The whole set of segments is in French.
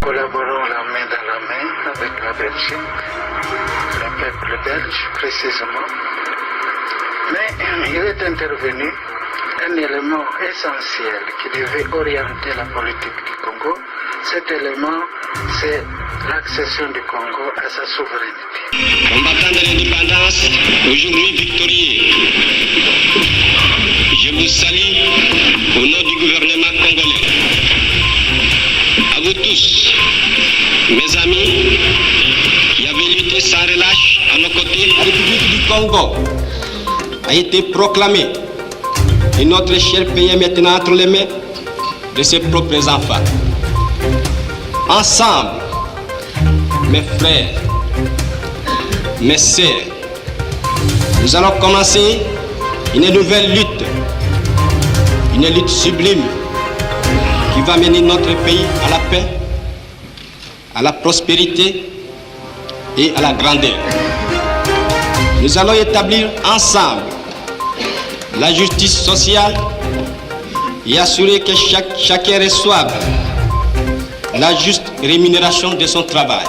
collaborons la main dans la main avec la Belgique, le peuple belge précisément. Mais il est intervenu un élément essentiel qui devait orienter la politique du Congo. Cet élément, c'est l'accession du Congo à sa souveraineté. Combattant de l'indépendance, aujourd'hui victorieux, je vous salue au nom du gouvernement congolais. À vous tous, mes amis, qui avez lutté sans relâche à nos côtés. La République du Congo a été proclamée et notre cher pays est maintenant entre les mains de ses propres enfants. Ensemble, mes frères, mes sœurs, nous allons commencer une nouvelle lutte, une lutte sublime qui va mener notre pays à la paix, à la prospérité et à la grandeur. Nous allons établir ensemble la justice sociale et assurer que chacun reçoive la juste rémunération de son travail.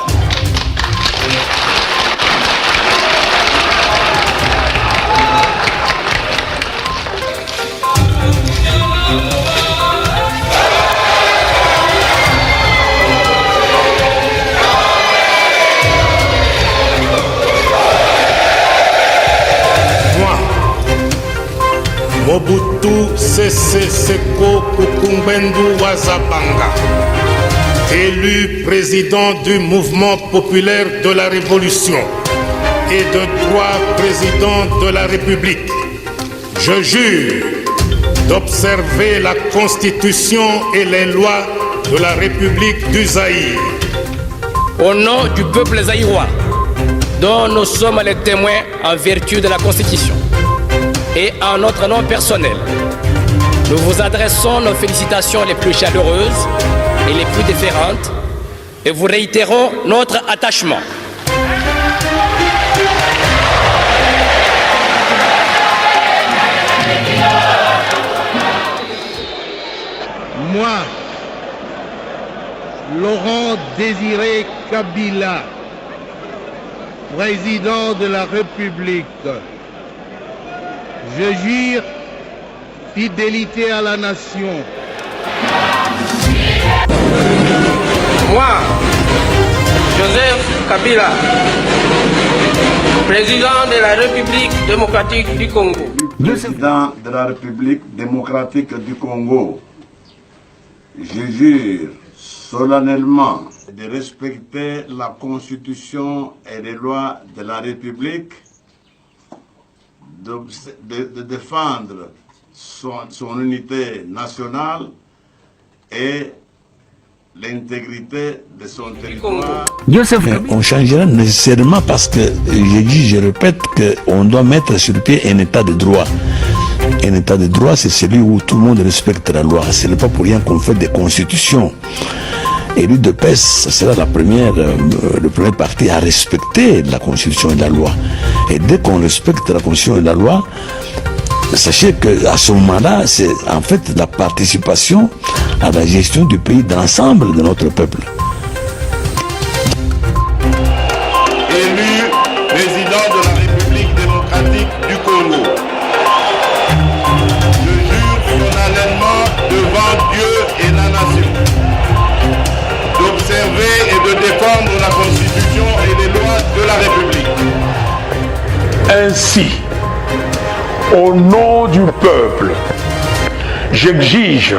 Mobutu Sese Seko Kukumbendu Wazabanga, élu président du mouvement populaire de la Révolution et de droit président de la République, je jure d'observer la Constitution et les lois de la République du Zaïre. Au nom du peuple zaïrois, dont nous sommes les témoins en vertu de la Constitution, et en notre nom personnel, nous vous adressons nos félicitations les plus chaleureuses et les plus déférentes et vous réitérons notre attachement. Moi, Laurent Désiré Kabila, président de la République, je jure fidélité à la nation. Moi, Joseph Kabila, président de la République démocratique du Congo. Président de la République démocratique du Congo, je jure solennellement de respecter la Constitution et les lois de la République, de défendre son unité nationale et l'intégrité de son territoire. On changera nécessairement parce que, je répète, qu'on doit mettre sur pied un état de droit. Un état de droit, c'est celui où tout le monde respecte la loi. Ce n'est pas pour rien qu'on fait des constitutions. Et l'UDPS, ce sera le premier parti à respecter la Constitution et la loi. Et dès qu'on respecte la Constitution et la loi, sachez qu'à ce moment-là, c'est en fait la participation à la gestion du pays, de l'ensemble de notre peuple. Élu président de la République démocratique du Congo, je jure solennellement devant Dieu et la nation d'observer et de défendre la Constitution et les lois de la République. Ainsi, au nom du peuple, j'exige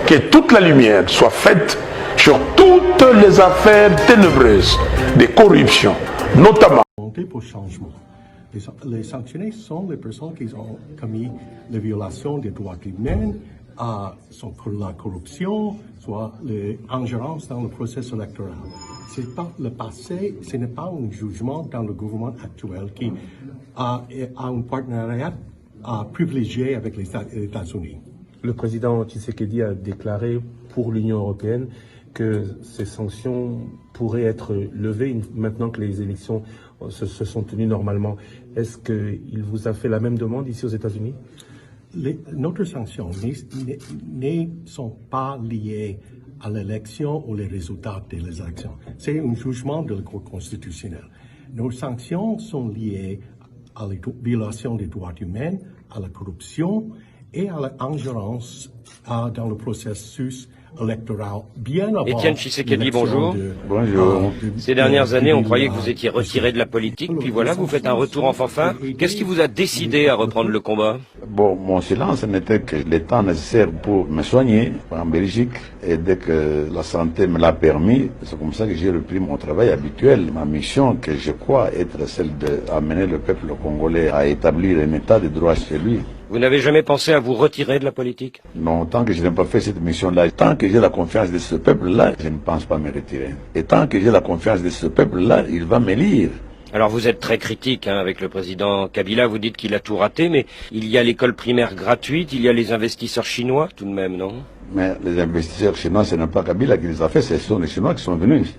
que toute la lumière soit faite sur toutes les affaires ténébreuses de corruption, notamment. Pour changement. Les sanctionnés sont les personnes qui ont commis les violations des droits humains, soit la corruption, soit l'ingérence dans le processus électoral. C'est pas le passé, ce n'est pas un jugement dans le gouvernement actuel qui a un partenariat privilégié avec les États-Unis. Le président Tshisekedi a déclaré pour l'Union européenne que ces sanctions pourraient être levées maintenant que les élections se sont tenues normalement. Est-ce qu'il vous a fait la même demande ici aux États-Unis? Notre sanctions ne sont pas liées à l'élection ou les résultats des élections. C'est un jugement de la Cour constitutionnelle. Nos sanctions sont liées à la violation des droits humains, à la corruption et à l'ingérence dans le processus électoral bien avant. Étienne Tshisekedi, bonjour. Bonjour. Ces dernières années, on croyait que vous étiez retiré de la politique, puis voilà, vous faites un retour en fanfare. Qu'est-ce qui vous a décidé à reprendre le combat? Bon, mon silence n'était que le temps nécessaire pour me soigner en Belgique. Et dès que la santé me l'a permis, c'est comme ça que j'ai repris mon travail habituel, ma mission que je crois être celle d'amener le peuple congolais à établir un état de droit chez lui. Vous n'avez jamais pensé à vous retirer de la politique? Non, tant que je n'ai pas fait cette mission-là, tant que j'ai la confiance de ce peuple-là, je ne pense pas me retirer. Et tant que j'ai la confiance de ce peuple-là, il va m'élire. Alors vous êtes très critique avec le président Kabila, vous dites qu'il a tout raté, mais il y a l'école primaire gratuite, il y a les investisseurs chinois tout de même, non? Mais les investisseurs chinois, ce n'est pas Kabila qui les a fait, ce sont les Chinois qui sont venus.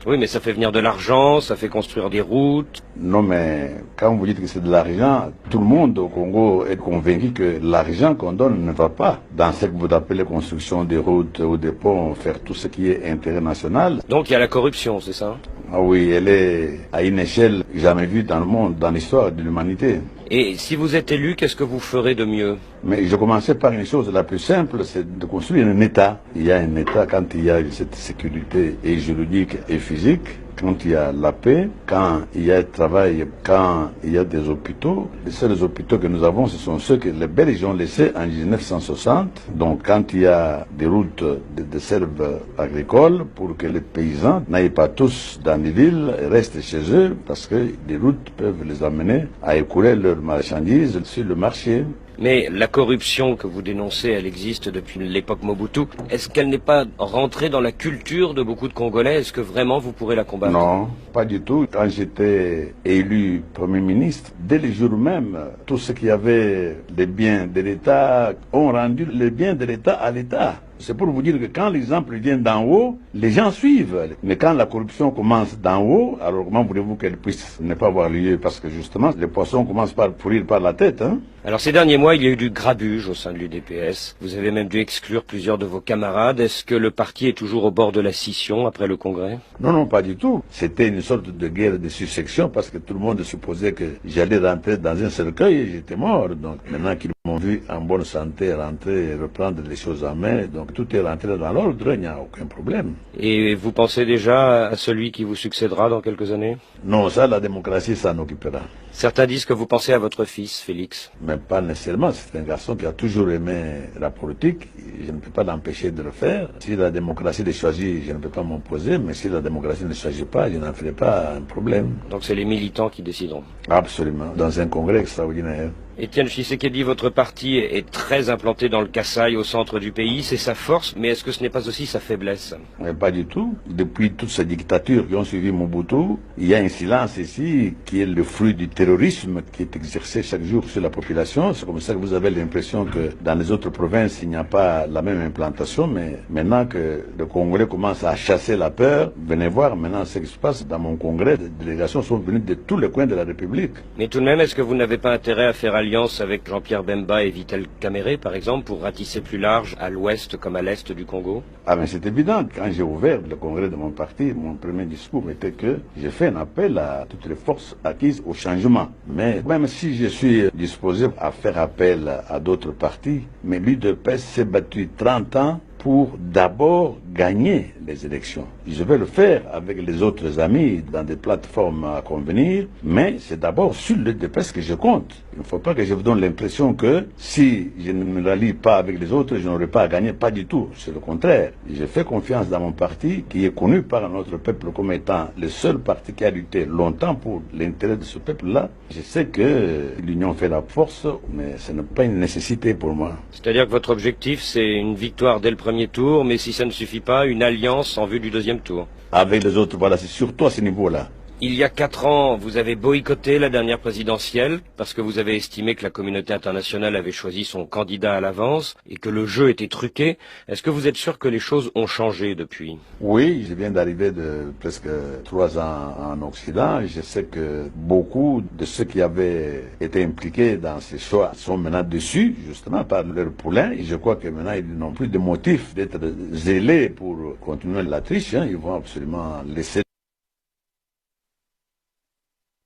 Oui, mais ça fait venir de l'argent, ça fait construire des routes. Non, mais quand vous dites que c'est de l'argent, tout le monde au Congo est convaincu que l'argent qu'on donne ne va pas dans ce que vous appelez construction des routes ou des ponts, faire tout ce qui est intérêt national. Donc il y a la corruption, c'est ça? Ah oui, elle est à une échelle jamais vue dans le monde, dans l'histoire de l'humanité. Et si vous êtes élu, qu'est-ce que vous ferez de mieux? Mais je commençais par une chose la plus simple, c'est de construire un État. Il y a un État quand il y a cette sécurité et juridique et physique, quand il y a la paix, quand il y a le travail, quand il y a des hôpitaux. Les seuls hôpitaux que nous avons, ce sont ceux que les Belges ont laissés en 1960. Donc quand il y a des routes de serves agricoles pour que les paysans n'aillent pas tous dans les villes et restent chez eux, parce que les routes peuvent les amener à écouler leurs marchandises sur le marché. Mais la corruption que vous dénoncez, elle existe depuis l'époque Mobutu. Est-ce qu'elle n'est pas rentrée dans la culture de beaucoup de Congolais? Est-ce que vraiment vous pourrez la combattre? Non, pas du tout. Quand j'étais élu Premier ministre, dès le jour même, tous ceux qui avaient les biens de l'État ont rendu les biens de l'État à l'État. C'est pour vous dire que quand l'exemple vient d'en haut, les gens suivent. Mais quand la corruption commence d'en haut, alors comment voulez-vous qu'elle puisse ne pas avoir lieu? Parce que justement, les poissons commencent par pourrir par la tête. Alors ces derniers mois, il y a eu du grabuge au sein de l'UDPS. Vous avez même dû exclure plusieurs de vos camarades. Est-ce que le parti est toujours au bord de la scission après le Congrès? Non, non, pas du tout. C'était une sorte de guerre de succession parce que tout le monde supposait que j'allais rentrer dans un cercueil et j'étais mort. Donc maintenant qu'ils m'ont vu en bonne santé rentrer et reprendre les choses en main, donc tout est rentré dans l'ordre, il n'y a aucun problème. Et vous pensez déjà à celui qui vous succédera dans quelques années? Non, ça, la démocratie s'en occupera. Certains disent que vous pensez à votre fils, Félix. Mais pas nécessairement. C'est un garçon qui a toujours aimé la politique. Je ne peux pas l'empêcher de le faire. Si la démocratie le choisit, je ne peux pas m'opposer. Mais si la démocratie ne le choisit pas, je n'en ferai pas un problème. Donc c'est les militants qui décideront? Absolument. Dans un congrès extraordinaire. Étienne Tshisekedi, votre parti est très implanté dans le Kasaï, au centre du pays. C'est sa force, mais est-ce que ce n'est pas aussi sa faiblesse? Mais pas du tout. Depuis toutes ces dictatures qui ont suivi Mobutu, il y a un silence ici qui est le fruit du terrorisme qui est exercé chaque jour sur la population. C'est comme ça que vous avez l'impression que dans les autres provinces, il n'y a pas la même implantation. Mais maintenant que le Congolais commence à chasser la peur, venez voir maintenant ce qui se passe dans mon congrès. Les délégations sont venues de tous les coins de la République. Mais tout de même, est-ce que vous n'avez pas intérêt à faire alliance avec Jean-Pierre Bemba et Vital Kamerhe, par exemple, pour ratisser plus large à l'ouest comme à l'est du Congo? Ah mais c'est évident. Quand j'ai ouvert le congrès de mon parti, mon premier discours était que j'ai fait un appel à toutes les forces acquises au changement. Mais même si je suis disposé à faire appel à d'autres partis, mais l'UDPS s'est battu 30 ans pour d'abord gagner les élections. Je vais le faire avec les autres amis dans des plateformes à convenir, mais c'est d'abord sur l'UDPS que je compte. Il ne faut pas que je vous donne l'impression que si je ne me rallie pas avec les autres, je n'aurai pas à gagner. Pas du tout, c'est le contraire. Je fais confiance dans mon parti qui est connu par notre peuple comme étant le seul parti qui a lutté longtemps pour l'intérêt de ce peuple-là. Je sais que l'union fait la force, mais ce n'est pas une nécessité pour moi. C'est-à-dire que votre objectif, c'est une victoire dès le premier tour, mais si ça ne suffit pas, une alliance en vue du deuxième tour. Avec les autres, voilà, c'est surtout à ce niveau-là. Il y a 4 ans, vous avez boycotté la dernière présidentielle parce que vous avez estimé que la communauté internationale avait choisi son candidat à l'avance et que le jeu était truqué. Est-ce que vous êtes sûr que les choses ont changé depuis? Oui, je viens d'arriver de presque 3 ans en Occident. Je sais que beaucoup de ceux qui avaient été impliqués dans ces choix sont maintenant déçus, justement, par leur poulain. Et je crois que maintenant, ils n'ont plus de motif d'être zélés pour continuer la triche. Ils vont absolument laisser.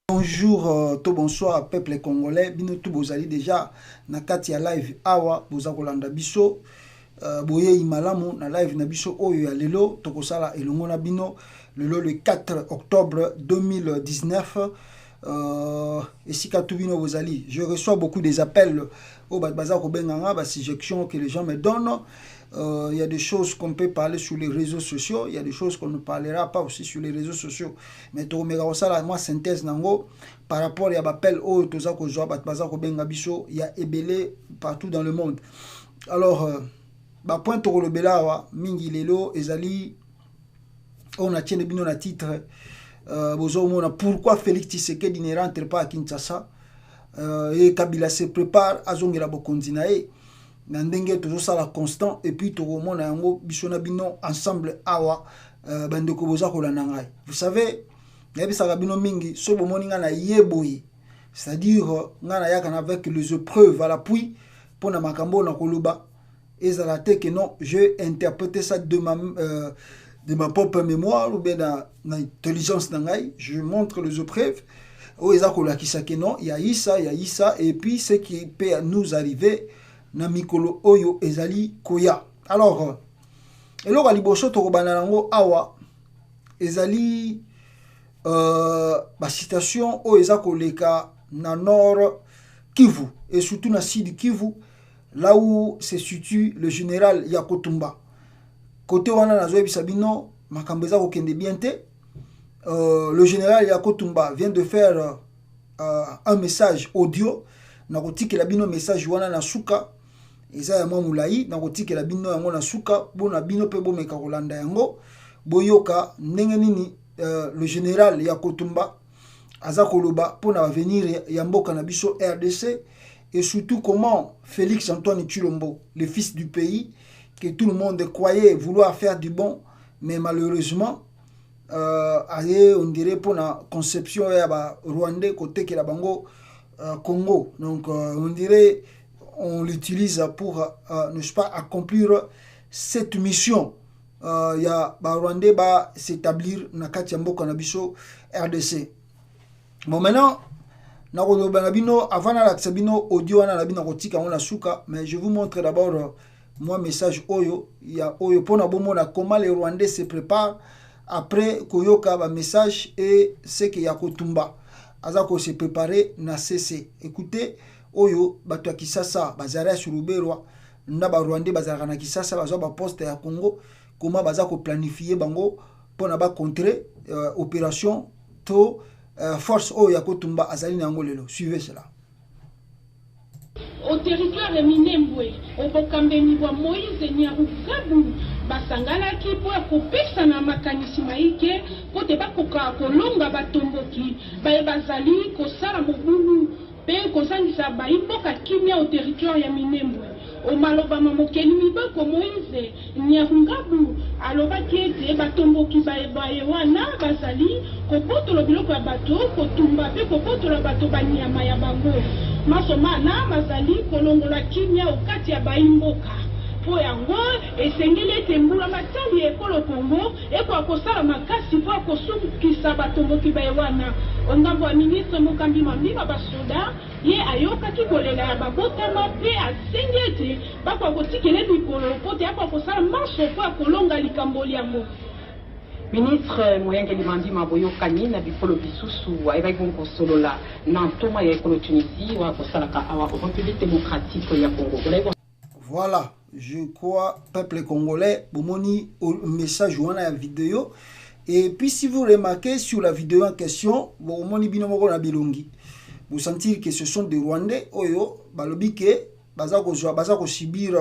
Bonjour, tout bonsoir peuple congolais. Bino tout bozali déjà na kati ya live awa boza kolanda biso boye imalamu na live na biso oyo ya lelo tokosala elongo na bino lelo le 4 octobre 2019 esika tout bino bozali. Je reçois beaucoup des appels au baza ko benganga ba suggestions que les gens me donnent. Il y a des choses qu'on peut parler sur les réseaux sociaux, il y a des choses qu'on ne parlera pas aussi sur les réseaux sociaux. Mais tout ça moi synthèse nango par rapport à l'appel au toza ko joa baza ko benga biso, il y a ébélé partout dans le monde. Alors ba point to le bela wa mingi lelo ezali on a tient bino na titre bozo mona pourquoi Félix Tshisekedi ne rentre pas à Kinshasa et Kabila se prépare à zongela bokonzi nae. Nandenge toujours ça la constant et puis tout monde yango bisona bino ensemble awa bande ko boza ko lanangai. Vous savez yabi sa bino mingi so bo moninga na yeboyi, c'est-à-dire ngana yaka avec les épreuves à l'appui pour na makambo na koluba ezala te que non je interpréter ça de ma propre mémoire ou bien na intelligence nangai, je montre les épreuves o ezako la kisake non il y a ça et puis ce qui peut nous arriver na mikolo oyo ezali koya. Alors eloko liboso to kobana nango awa ezali ba citation o ezako leka na nord Kivu et surtout na sud Kivu là où se situe le général Yakotumba. Côté wana na zoebi sabino makambo ezako kende bien te. Le général Yakotumba vient de faire un message audio na kotiki la bino message wana na suka eza ya mwa mulai na kotiki la bino yango na suka bona bino pe bomeka kolanda yango boyoka ndenge nini le général Yakotumba aza koloba pona avenir ya mboka na biso RDC et surtout comment Félix Antoine Tshilombo, le fils du pays que tout le monde croyait vouloir faire du bon mais malheureusement on dirait pour la conception ya ba Rwandais côté que la bango Congo, donc on dirait on l'utilise pour ne pas accomplir cette mission ya ba Rwandais ba s'établir na kati ya mboka na biso RDC. Bon maintenant na ko bino avant na la bino audio wana na bino kotika on la suka, mais je vous montre d'abord moi message oyo ya oyo pona bomona comment les Rwandais se préparent après koyoka ba message et ce que Yakotumba azako se préparer na CC. Écoutez oyo bato ya Kisasa bazara sur Ruberwa na ba Rwandais bazara na Kisasa bazwa ba poste ya Congo comment bazako planifier bango pona ba contrer opération to force oyo Yakotumba azali na ngolelo. Suivez cela. Au territoire de Minembwe, au Bokambeni wa Moïse Nyarukabu, basangala ki po akopesa na makanisi maike po te bakoka kolonga batomboki baye bazali kosala mobulu pe kozangisa baimboka kimia au territoire ya Minembwe. O maloba mamokeli mibako Moïse Nyarukabu alobaki ete batomboki baye wana bazali kopotola biloko ya bato kotumba pe kopotola bato banyama ya bango. Masomana mazali kolongola kimia okati ya baimboka po yango esengeli ete mbula matali ekolo Kongo eko akosala makasi po akosukisa batomboki baye wana. Ongambo ya ministre Mokambi Mambima basoda ye ayokaki kolela ya babotama pe asengi ete bako akotikele mikolo po te ako akosala marche po akolonga likambo yango. Ministre Moyenge Limandi Maboyo Kani na bikolo bisusu wa ebaki kosolola na ntoma ya ekolo Tunisie wa kosalaka awa République démocratique ya Congo. Voilà, je crois peuple congolais bomoni message wana ya vidéo et puis si vous remarquez sur la vidéo en question bomoni bino moko na bilongi vous sentir que ce sont des Rwandais oyo balobi ke baza ko subir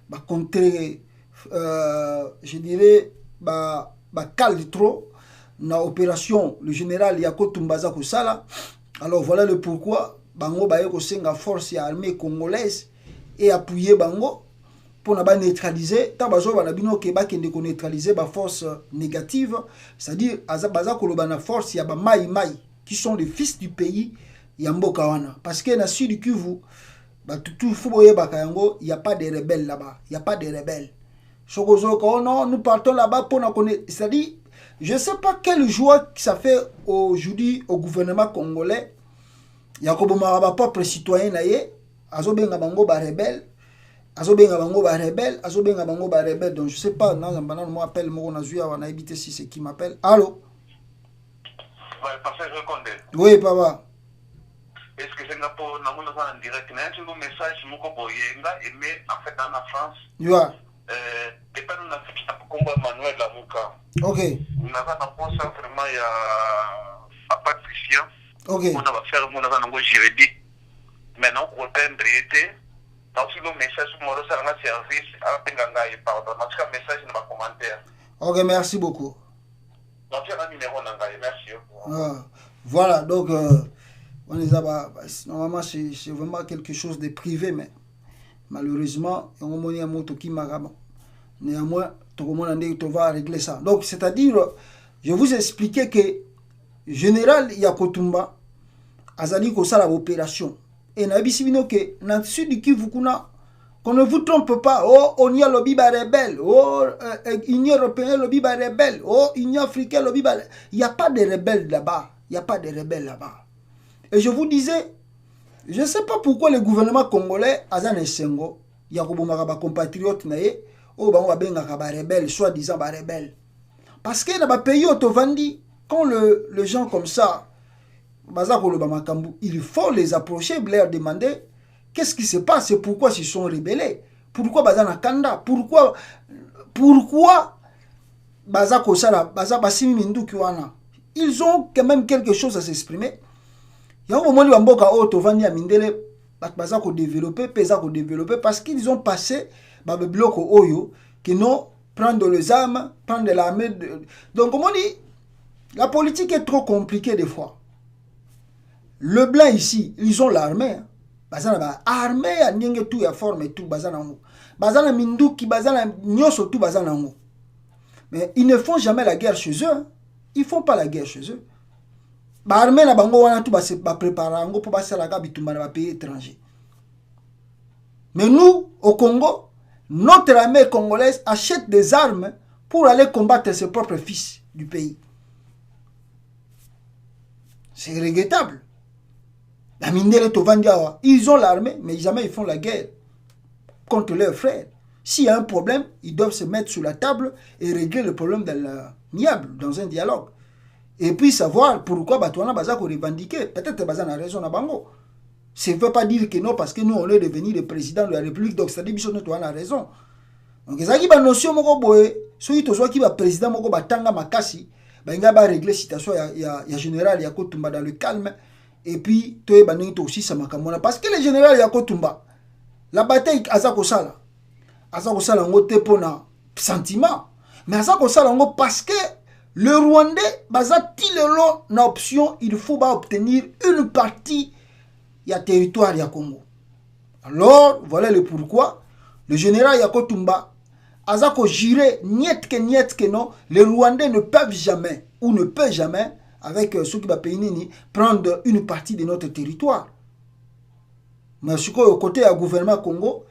ba contre je dirais ba calme trop na opération le général Yako Tumbaza Kosala. Alors voilà le pourquoi bango baye ko senga force ya armée congolaise et appuyer bango pour na ba neutraliser ta bazo bana bino ke ba kende ko neutraliser ba force négative, c'est-à-dire baza ko lobana force ya ba mai qui sont les fils du pays ya mboka wana, parce que na sud Kivu ba tout fuboye bakayango, il y a pas de rebelles là-bas, il y a pas de rebelles. Chokozoko non, nous partons là-bas pour na connaître, c'est-à-dire je ne sais pas quelle joie ça fait aujourd'hui au gouvernement congolais. Yakobo Maraba propre citoyen naye, azobenga bango ba rebelle, azobenga bango ba rebelle, azobenga bango ba rebelle. Donc je sais pas, non, moi appelle moi on a vu on a évité si c'est qui m'appelle. Allô? Oui, papa. Est-ce que c'est pour na mona en direct na un message moko boyenga et mais en fait dans la France. Yeah. Et pas nous na fika combat Manuel Lamuka. OK. On a pas pensé vraiment à Patricia. OK. On va faire mon avant juridique. Maintenant pour atteindre été dans le message sur mon service à Penganga et pardon. Dans ce message dans ma commentaire. OK, merci beaucoup. Donc il y a un numéro n'engaye, merci. Voilà, donc on les a normalement c'est vraiment quelque chose de privé, mais malheureusement on a un moto qui m'a néanmoins tout le monde va régler ça. Donc c'est-à-dire je vous expliquais que général Yakotumba azali ko sala opération et na bisibino que na sud Kivu kuna qu'on ne vous trompe pas, oh on y a lobby ba rebelle, oh Union européenne lobby ba rebelle, oh Union africaine lobby ba, il y a pas de rebelles là-bas, il y a pas de rebelles là-bas. Et je vous disais, je ne sais pas pourquoi le gouvernement congolais azan esengo Yakobo Maraba compatriote nae oh ba on va benga ba rebelle, soi-disant ba rebelle. Parce que dans ba pays autovandi quand le gens comme ça il faut les approcher, leur demander qu'est-ce qui se passe et pourquoi ils sont rebellés. Pourquoi Bazana Kanda? Pourquoi Bazako Sala, Bazabasimi Mindu Kiwana? Ils ont quand même quelque chose à s'exprimer. Il y a un moment où Mboka Otovani a Mindele, Bazako développer, Pesako développer, parce qu'ils ont passé le bloc Oyo, qui n'ont prendre les armes, prendre l'armée. Donc, comme on dit, la politique est trop compliquée des fois. Le blanc ici, ils ont l'armée. Bazana armée, il y a tout, il y a forme et tout. Bazana Minduki, Bazana Nyoso, tout Bazana. Mais ils ne font jamais la guerre chez eux. Ils ne font pas la guerre chez eux. L'armée, la bango, wana tout va préparer pour passer la gabi tout dans pays étranger. Mais nous, au Congo, notre armée congolaise achète des armes pour aller combattre ses propres fils du pays. C'est regrettable. La Mindele Tovandiawa, ils ont l'armée, mais jamais ils font la guerre contre leurs frères. S'il y a un problème, ils doivent se mettre sur la table et régler le problème dans un dialogue. Et puis savoir pourquoi Batouana Bazako revendiquer. Peut-être Bazana a raison à Bango. Ça ne veut pas dire que non, parce que nous, on est devenu le président de la République, donc c'est-à-dire que nous avons raison. Donc, il y a une notion, si tu as un président, Batanga Makasi, il va régler la situation, il y a général Yakotumba dans le calme. Et puis, tu es aussi Samakamona. Parce que le général Yakotumba, la bataille Azako Sala, on a pour un sentiment. Mais Azako Sala, parce que le Rwandais, une option, il faut obtenir une partie du territoire du Congo. Alors, voilà le pourquoi. Le général Yakotumba, Azako juré, niet que non, les Rwandais ne peuvent jamais, ou ne peuvent jamais, avec ceux qui va payer, prendre une partie de notre territoire. Mais ce côté du gouvernement Congo,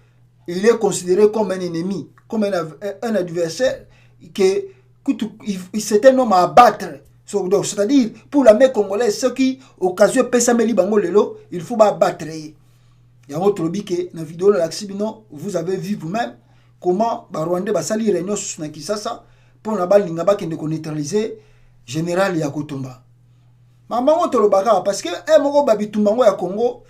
il est considéré comme un ennemi, comme un adversaire, c'est un homme à abattre. C'est-à-dire, pour l'armée congolaise, ceux qui occasionnent Pessameli Bango Lelo, il faut abattre. Il y a un autre lobby qui, dans la vidéo, vous avez vu vous-même comment Rwanda va salir réunion sur Nakisasa pour la balle Lingaba qui ne neutraliser général Yakotumba. Maman tolobaka parce que moko babitumbango ya Congo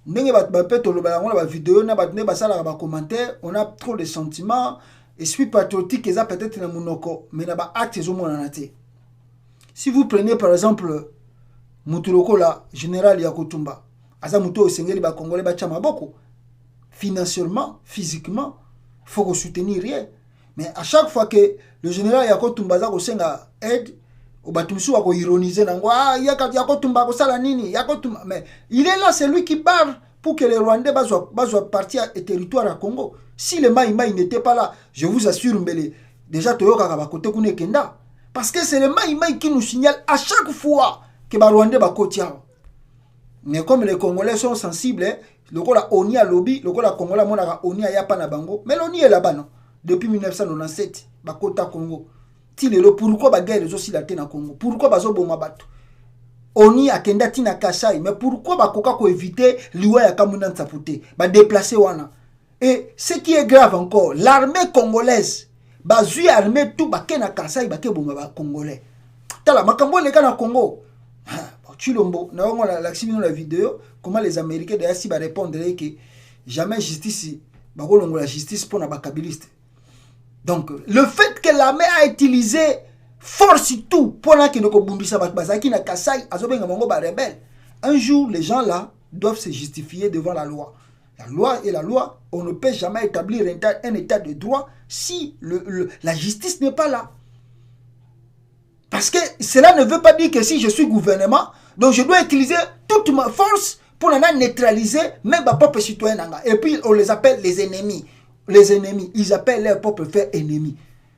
ndenge bat tolobango la vidéo na bat ne basala ba commentaire, on a trop de sentiments, esprit patriotique eza peut-être na munoko mais na ba acte zo monana te. Si vous prenez par exemple Mutuloko la général Yakotumba, aza muto osengeli ba congolais ba chama boko financièrement, physiquement, faut qu'on soutenir rien. Mais à chaque fois que le général Yakotumba za ko senga aide Obatumsu wako ironiser nango yako tumba ko sala nini yako tumba mais il est là, c'est lui qui barre pour que les Rwandais basoient partir au territoire à Congo. Si le Maï n'était pas là, je vous assure mbele déjà toyoka ka bakote kune kenda parce que c'est le Maï qui nous signale à chaque fois que ba Rwandais bakotia. Mais comme les Congolais sont sensibles, le la ONI a lobby, le la Congolais monaka ONI a yapa na bango, mais l'ONI est là-bas non depuis 1997 bakota Congo. Pourquoi la guerre est aussi la tête dans Congo? Pourquoi bazo boma bato? Oni a kenda tina Kasai, mais pourquoi bakoka ko éviter liwa ya kamuna ntsapute, ba déplacer wana? Et ce qui est grave encore, l'armée congolaise, bazui armée tout bakena Kasai bake boma ba congolais. Tala makambo le kana Congo. Chilombo, na on la vidéo comment les Américains d'ailleurs si ba répondre que jamais justice bakolongo la justice pour na bakabiliste. Donc, le fait que l'armée a utilisé force et tout pour que nous combattions Bazaki na Kasai, azobenga mongo ba rebelle. Un jour, les gens là doivent se justifier devant la loi. La loi est la loi. On ne peut jamais établir un état de droit si la justice n'est pas là. Parce que cela ne veut pas dire que si je suis gouvernement, donc je dois utiliser toute ma force pour neutraliser même ma propre citoyen. Et puis on les appelle les ennemis. Les ennemis, ils appellent leur propre frère ennemi.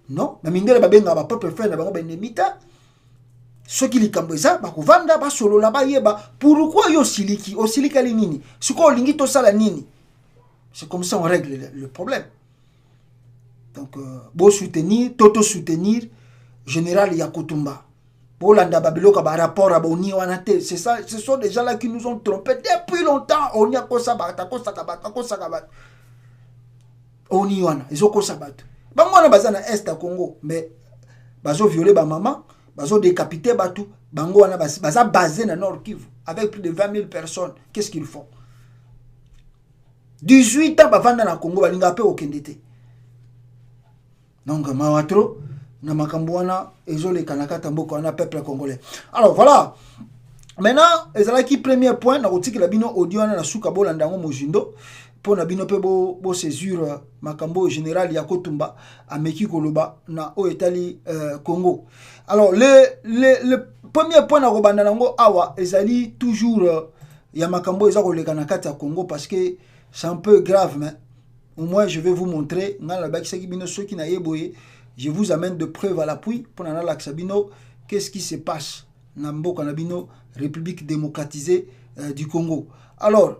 Non, mais mindele babenga ba propre frère na bango ba ennemi ta. Ceux qui likamboza ba kovanda ba solo la ba yeba. Pourquoi yo siliki? O silika li nini? Suko lingi to sala nini? C'est comme ça on règle le problème. Donc beau soutenir, toto soutenir général Yakutumba. Pour landa babiloka ba rapport à boni wana te. C'est ça, ce sont des gens là qui nous ont trompés depuis longtemps. On y a kosa ba ta kosa ka. Oni wana ezoko sabato bango wana baza na est à Congo mais bazo violer ba maman bazo décapiter batu bango wana baza basé na Nord Kivu avec plus de 20 000 personnes. Qu'est-ce qu'ils font? 18 ans bavanda na Congo balinga pe okendete. Donc mawatro na makambo wana ezole kanaka tamboko wana peuple congolais. Alors voilà. Maintenant ezalaki premier point na otiki la bino audio wana na suka bolandango mojindo. Pour nabino pe bo césure makambo général Yakotumba ameki koloba na o etali Congo. Alors le premier point na robanda nango awa ezali toujours ya makambo ezako leka na kati ya Congo parce que c'est un peu grave mais au moins je vais vous montrer ngala ba kisaki bino soki na yeboye je vous amène de preuves à l'appui pour na la sabino qu'est-ce qui se passe na mboka na bino République démocratisée du Congo. Alors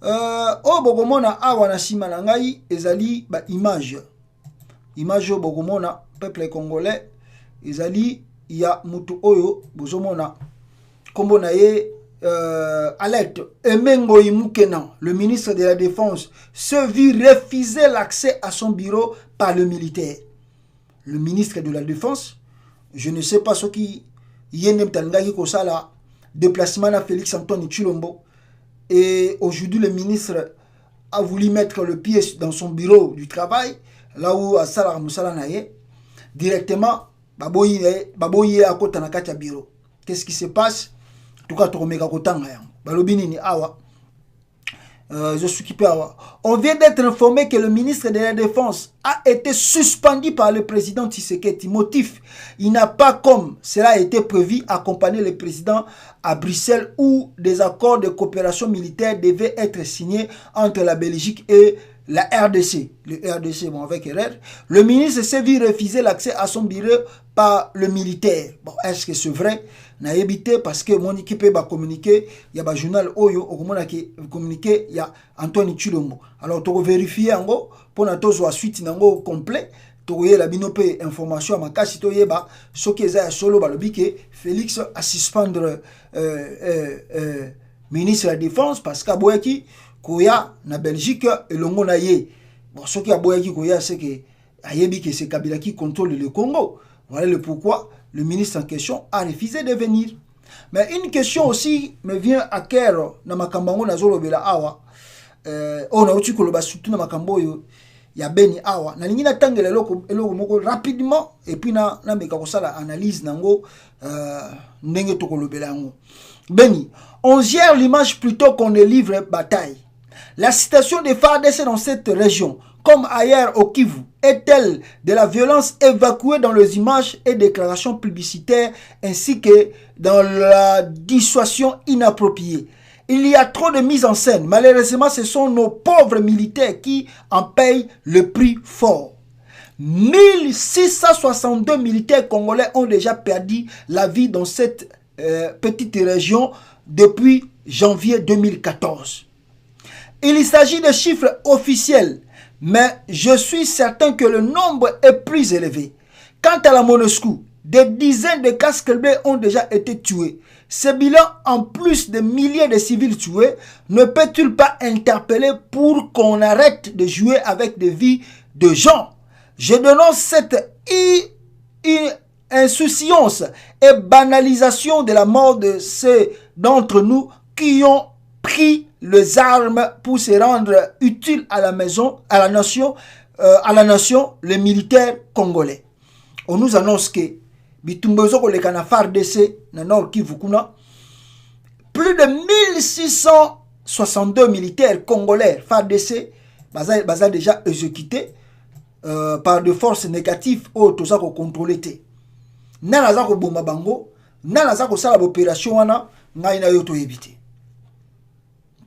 o bogomona awa na sima na ngai ezali ba image o bogomona peuple congolais ezali ya mutu oyo bozomona kombo na ye alerte Emengo Imukena, le ministre de la Défense, se vit refuser l'accès à son bureau par le militaire. Le ministre de la Défense, je ne sais pas ce qui yenem tangaki kosala déplacement à Félix Antoine Tshilombo. Et aujourd'hui, le ministre a voulu mettre le pied dans son bureau du travail, là où à Salah Moussala Naye, directement, baboye à côté na kati bureau. Qu'est-ce qui se passe? Tout cas, Toromega Kotanga, Balobini Awa. Je suis occupé à... On vient d'être informé que le ministre de la Défense a été suspendu par le président Tshisekedi. Motif, il n'a pas, comme cela a été prévu, accompagné le président à Bruxelles où des accords de coopération militaire devaient être signés entre la Belgique et la RDC. Le RDC, bon, avec RR. Le ministre s'est vu refuser l'accès à son bureau par le militaire. Bon, est-ce que c'est vrai? N'a évité parce que mon équipe va communiquer. Il y a un journal Oyo, au moment qui communiqué, il y a Antoine Tshilombo. Alors, tu vas vérifier en gros, pour notre suite en complet. Tu vas la binopé information à ma casse, tu vas ce qui est solo, que Félix a suspendre ministre de la Défense parce qu'à Boyaki, Koya, na Belgique, et l'ongo na ye. Bon, ce qui a Boyaki, Koya, c'est que Ayebi, que c'est Kabila qui contrôle le Congo. Voilà le pourquoi le ministre en question a refusé de venir. Mais une question aussi me vient à cœur dans ma kambango na zolo bela awa. On a aussi koloba surtout dans ma kamboyo ya beni awa. Na lingina tangela eloko moko rapidement et puis na meka kosala analyse nango ndenge to kolobela ngo. Beni, on gère l'image plutôt qu'on ne livre bataille. La situation des FARDC dans cette région comme ailleurs au Kivu, est-elle de la violence évacuée dans les images et déclarations publicitaires ainsi que dans la dissuasion inappropriée. Il y a trop de mise en scène. Malheureusement, ce sont nos pauvres militaires qui en payent le prix fort. 1662 militaires congolais ont déjà perdu la vie dans cette petite région depuis janvier 2014. Il s'agit de chiffres officiels, mais je suis certain que le nombre est plus élevé. Quant à la MONUSCO, des dizaines de casques bleus ont déjà été tués. Ce bilan, en plus de milliers de civils tués, ne peut-il pas interpeller pour qu'on arrête de jouer avec des vies de gens? Je dénonce cette insouciance et banalisation de la mort de ceux d'entre nous qui ont pris les armes pour se rendre utiles à la nation, les militaires congolais. On nous annonce que bitumbezo ko lekana FARDC na Nord Kivu kuna, plus de 1662 militaires congolais FARDC baza déjà exécutés par des forces négatives au toza ko contrôler te. Nana za ko bomba bango, nana za ko sala opération wana ngai na yo to éviter.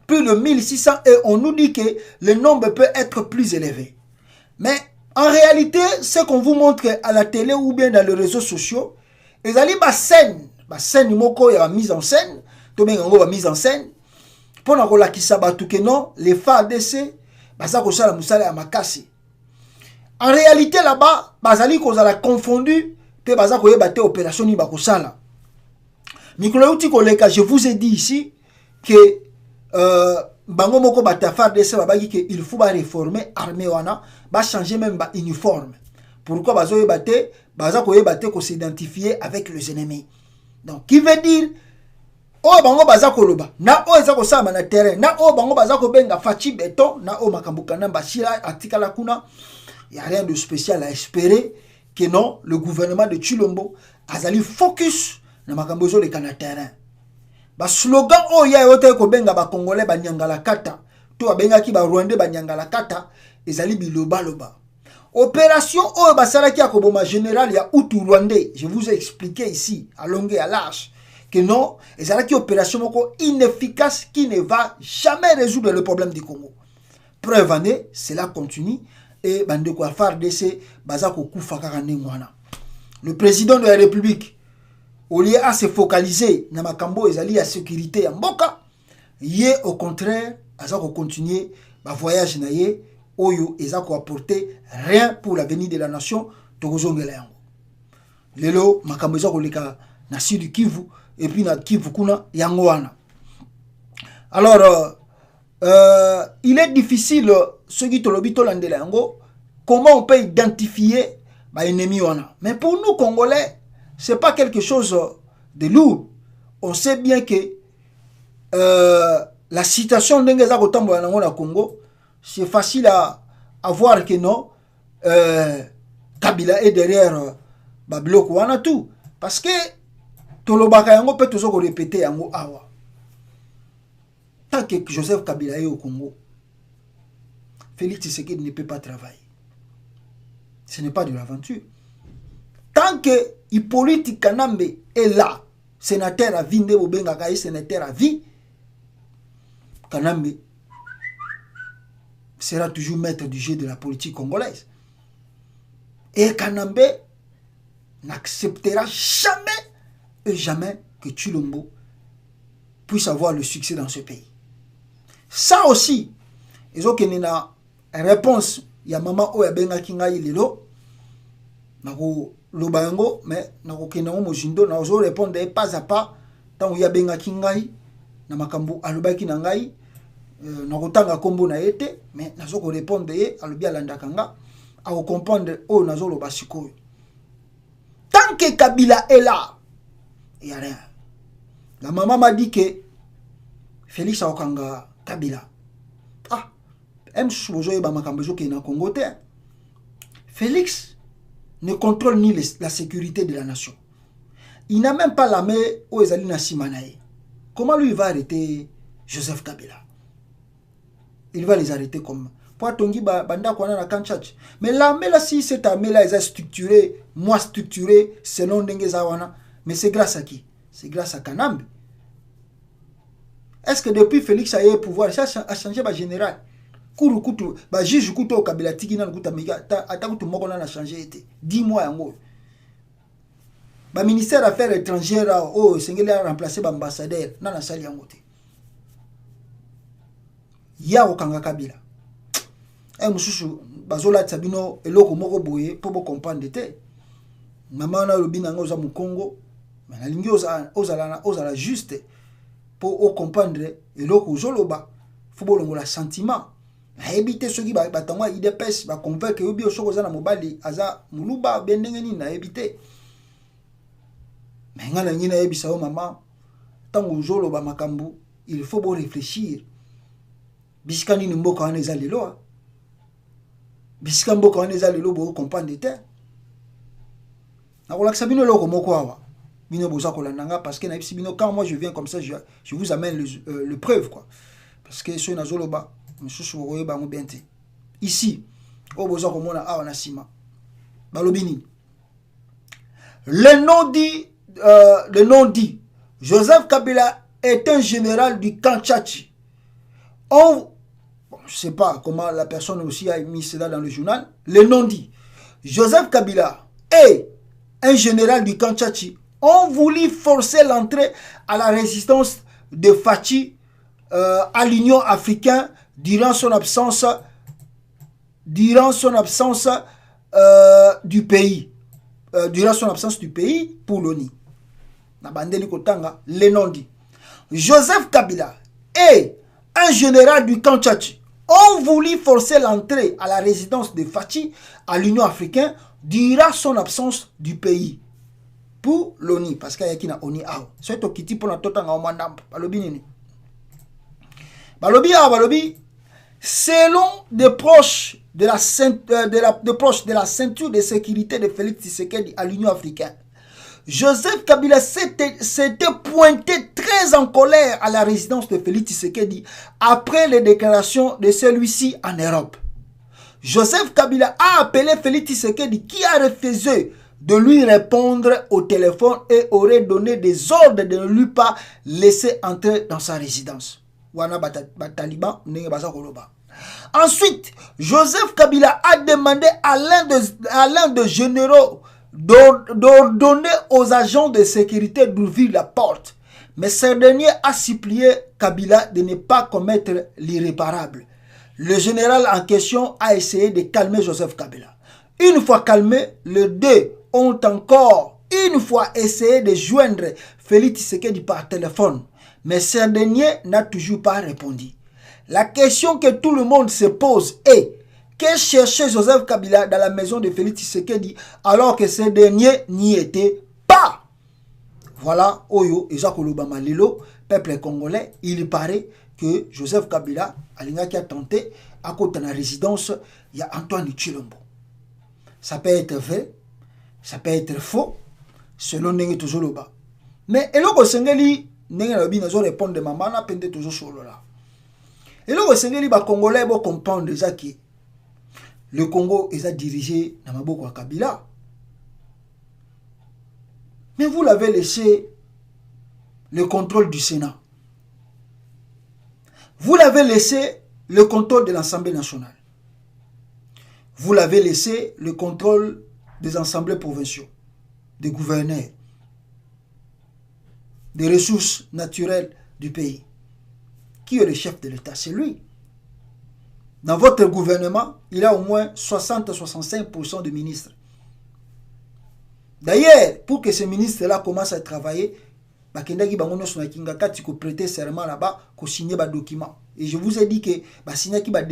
Plus de 1600 et on nous dit que le nombre peut être plus élevé. Mais en réalité, ce qu'on vous montre à la télé ou bien dans les réseaux sociaux, ils allaient ma scène moko ya mise en scène, to benga mise en scène pour na kola kisabatu que non, les FARDC baza ko sala musala ya makasi. En réalité là-bas, bazali ko la confondu pe baza ko yeba te opération ni ba ko sala. Mikolo uti koleka, je vous ai dit ici que bango moko bata FARDC babaki que il faut ba réformer armée wana, ba changer même ba uniforme. Pourquoi bazo yebate baza ko yebate ko s'identifier avec les ennemis. Donc qui veut dire o bango baza ko loba na o eza ko sama na terrain na o bango baza ko benga fachi beton na o makambuka na bashira atikala kuna, il y a rien de spécial à espérer que non le gouvernement de Tshilombo azali focus na makambozo le kana terrain. Ba slogan o ya yote ko benga ba congolais ba nyangala kata to benga ki ba rwandais ba nyangala kata ezali biloba loba. Opération o basala ki akoboma général ya Hutu rwandais, je vous ai expliqué ici à longueur à large que non, ezala ki opération moko inefficace qui ne va jamais résoudre le problème du Congo. Preuve année, cela continue et bande ko FARDC baza ko kufa kaka ngwana. Le président de la République, au lieu à se focaliser na makambo ezali ya sécurité ya mboka, yé au contraire aza ko continuer ba voyage na ye oyo eza ko apporter rien pour l'avenir de la nation tokozongela yango. Lelo makambo eza ko leka na sud Kivu et puis na Kivu kuna yango wana. Alors il est difficile ce qui tolobi tolandela yango comment on peut identifier ba ennemi wana. Mais pour nous Congolais, c'est pas quelque chose de lourd. On sait bien que la situation d'Engeza Kotambo na Congo, c'est facile à voir que non, Kabila est derrière Babiloko wana tout. Parce que Tolobaka yango peut toujours répéter yango awa. Tant que Joseph Kabila est au Congo, Félix Tshisekedi ne peut pas travailler. Ce n'est pas de l'aventure. Tant que Hippolyte Kanambe est là, sénateur à vie, sénateur à vie, Kanambe sera toujours maître du jeu de la politique congolaise. Et Kanambe n'acceptera jamais et jamais que Tshilombo puisse avoir le succès dans ce pays. Ça aussi, ils ont une réponse. Il y a maman Oya Benga Kingaï Lilo. Lobango, mais nakokenango mojindo na ozo répondre pas à pas tant ya benga kingai na makambo alobaki na ngai nakotanga kombo na ete mais nazo ko répondre ye alobi alanda kanga a comprendre o nazo loba sikoyo. Tant que Kabila est là, il y a rien. La maman m'a dit que Félix Okanga Kabila M soubozo e ba makambo zo ke na Congo te. Félix ne contrôle ni la sécurité de la nation. Il n'a même pas la main aux Ezalina Simanae. Comment lui va arrêter Joseph Kabila? Il va les arrêter pour tongi banda kwana na Kanchach. Mais l'armée là, si cette armée là est structurée, moins structurée, selon Ndenge Zawana, mais c'est grâce à qui? C'est grâce à Kanambe. Est-ce que depuis Félix a eu le pouvoir, ça a changé le général? Kourou Koutou, le juge Koutou au Kabila Tiki n'a pas changé. 10 mois en gros. Le ministère des Affaires étrangères, oh, Sengeli a remplacé l'ambassadeur. Non, non, ça y est en gros. Ya okanga Kabila. Moussou, bazola Tsabino, et l'oko moko boye, pour comprendre te. Maman na lobi na ngoza mu Congo, mais na lingi ozala juste pour comprendre et l'oko zoloba, faut bolongo la sentiment. Na éviter ceux qui batangwa IDPS, ba convaincre obi osoko za na mobali aza muluba bendengeni na éviter. Mais ngana ngina ebisa o maman, tango zoloba makambu, il faut bon réfléchir. Biskani nimboka wana eza lelo. Bisika mboka wana eza lelo bo comprendre te. Na kolakisa bino loko moko awa. Bino boza kolandanga parce que na bisi bino quand moi je viens comme ça je vous amène le preuve quoi. Parce que so na zoloba msusu oye ba ngobente. Ici o boza komona awa na sima. Balobini. Le nom dit Joseph Kabila est un général du Kanchachi. Je ne sais pas comment la personne aussi a mis cela dans le journal. Le nom dit Joseph Kabila est un général du Kanchachi. On voulu forcer l'entrée à la résistance de Fachi à l'Union africaine durant son absence du pays. Durant son absence du pays pour l'ONU. Le nom dit Joseph Kabila est un général du Kanchachi. On voulu forcer l'entrée à la résidence de Fachi à l'Union africaine durant son absence du pays pour l'ONU. Parce qu'il y a qui na ONU. C'est au kiti pour la totanga au mandam. Balobi nini. Balobi. Selon des proches de la ceinture de sécurité de Félix Tshisekedi à l'Union africaine, Joseph Kabila s'était pointé très en colère à la résidence de Félix Tshisekedi après les déclarations de celui-ci en Europe. Joseph Kabila a appelé Félix Tshisekedi qui a refusé de lui répondre au téléphone et aurait donné des ordres de ne lui pas laisser entrer dans sa résidence. Ensuite, Joseph Kabila a demandé à l'un des généraux d'ordonner aux agents de sécurité d'ouvrir la porte. Mais ce dernier a supplié Kabila de ne pas commettre l'irréparable. Le général en question a essayé de calmer Joseph Kabila. Une fois calmé, les deux ont encore une fois essayé de joindre Félix Tshisekedi par téléphone. Mais ce dernier n'a toujours pas répondu. La question que tout le monde se pose est: que cherchait Joseph Kabila dans la maison de Félix Tshisekedi alors que ce dernier n'y était pas? Voilà, Oyo, Isaac Olobama Lilo, peuple congolais, il paraît que Joseph Kabila, qui a tenté, à côté de la résidence, il y a Antoine Tshilombo. Ça peut être vrai, ça peut être faux, selon Ndenge Tozoloba. Mais Eloko Sengeli, Ndenge Lobi Nazo répond de maman, n'a pende toujours solo là. Eloko Sengeli, ba Congolais, bo comprendre déjà que le Congo est dirigé dans Maboko à Kabila. Mais vous l'avez laissé le contrôle du Sénat. Vous l'avez laissé le contrôle de l'Assemblée nationale. Vous l'avez laissé le contrôle des assemblées provinciaux, des gouverneurs, des ressources naturelles du pays. Qui est le chef de l'État? C'est lui. Dans votre gouvernement, il y a au moins 60-65% de ministres. D'ailleurs, pour que ces ministres-là commencent à travailler, bakendaki bangono sonakinga kati ko prêter serment là-bas, ko signer ba document. Et je vous ai dit que ba signer ki ba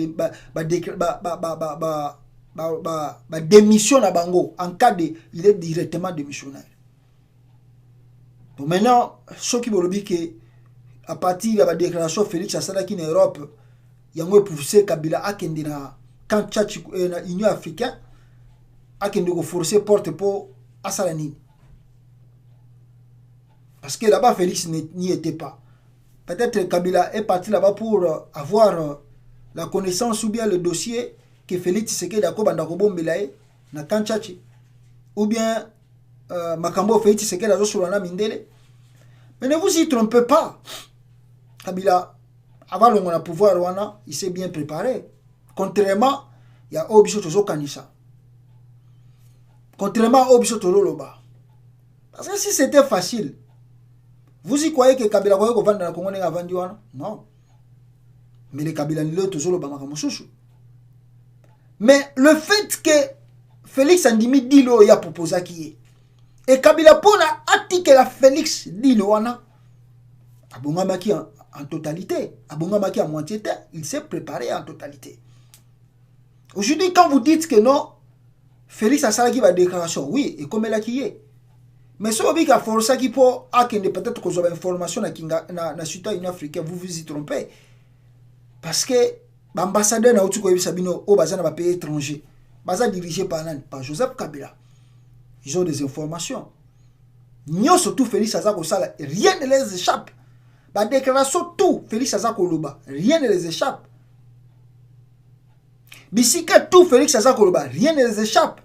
démission à bango en cas de il est directement démissionnaire. Donc maintenant, ceux qui veulent dire que à partir de la déclaration Félix Asalaki en Europe, il y a un poussé Kabila akende na quand Tchachi na Union africaine akende ko forcer porte pour Asalani. Parce que là-bas, Félix n'y était pas. Peut-être que Kabila est parti là-bas pour avoir la connaissance ou bien le dossier que Félix Tshisekedi a Bandako Mbelaye na Kanchachi ou bien Makambo Félix Tshisekedi a Zosulana Mindele. Mais ne vous y trompez pas. Kabila, avant le pouvoir Rwanda, il s'est bien préparé. Contrairement, il y a Obiso Tozo Kanisa. Contrairement à Obiso Tozo Loba. Parce que si c'était facile, vous y croyez que Kabila Koye Kovanda na Congo n'a vendu Wana? Non. Mais les Kabila Nilo Tozo Loba Makamosusu. Mais le fait que Félix Andimi Dilo y a proposé qui est. Et Kabila Pona attique la Félix Dilo Wana. Abongamaki en totalité. Abongamaki en moitié. Il s'est préparé en totalité. Aujourd'hui, quand vous dites que non, Félix a ça qui va déclaration, oui, et comme elle a qui est. Mais si vous avez force qui peut peut-être que vous avez information dans la situation africaine, vous vous y trompez. Parce que l'ambassadeur na Outuko Sabino au bazar na pays étranger, bazar dirigé par Joseph Kabila. Ils ont des informations. Nyo surtout Félix Azako Sala, rien ne les échappe. La déclaration tout Félix Azako Loba, rien ne les échappe. Bisika tout Félix Azako Loba, rien ne les échappe.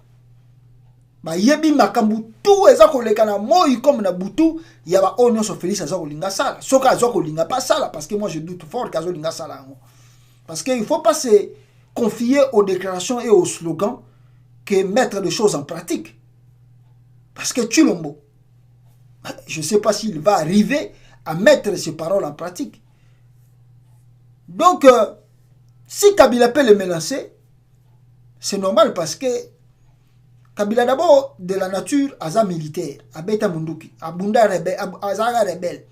Ba yebi makambu tout ezako lekana moi comme na butu ya ba onyo so Félix Azako linga sala. Soka Azako linga pas sala parce que moi je doute fort qu'Azako linga sala. Parce qu'il ne faut pas se confier aux déclarations et aux slogans que mettre des choses en pratique. Parce que Chulombo, je ne sais pas s'il va arriver à mettre ces paroles en pratique. Donc, si Kabila peut le menacer, c'est normal parce que Kabila d'abord de la nature, Aza militaire, Abeta Munduki, Abunda rebelle, Azaga rebelle.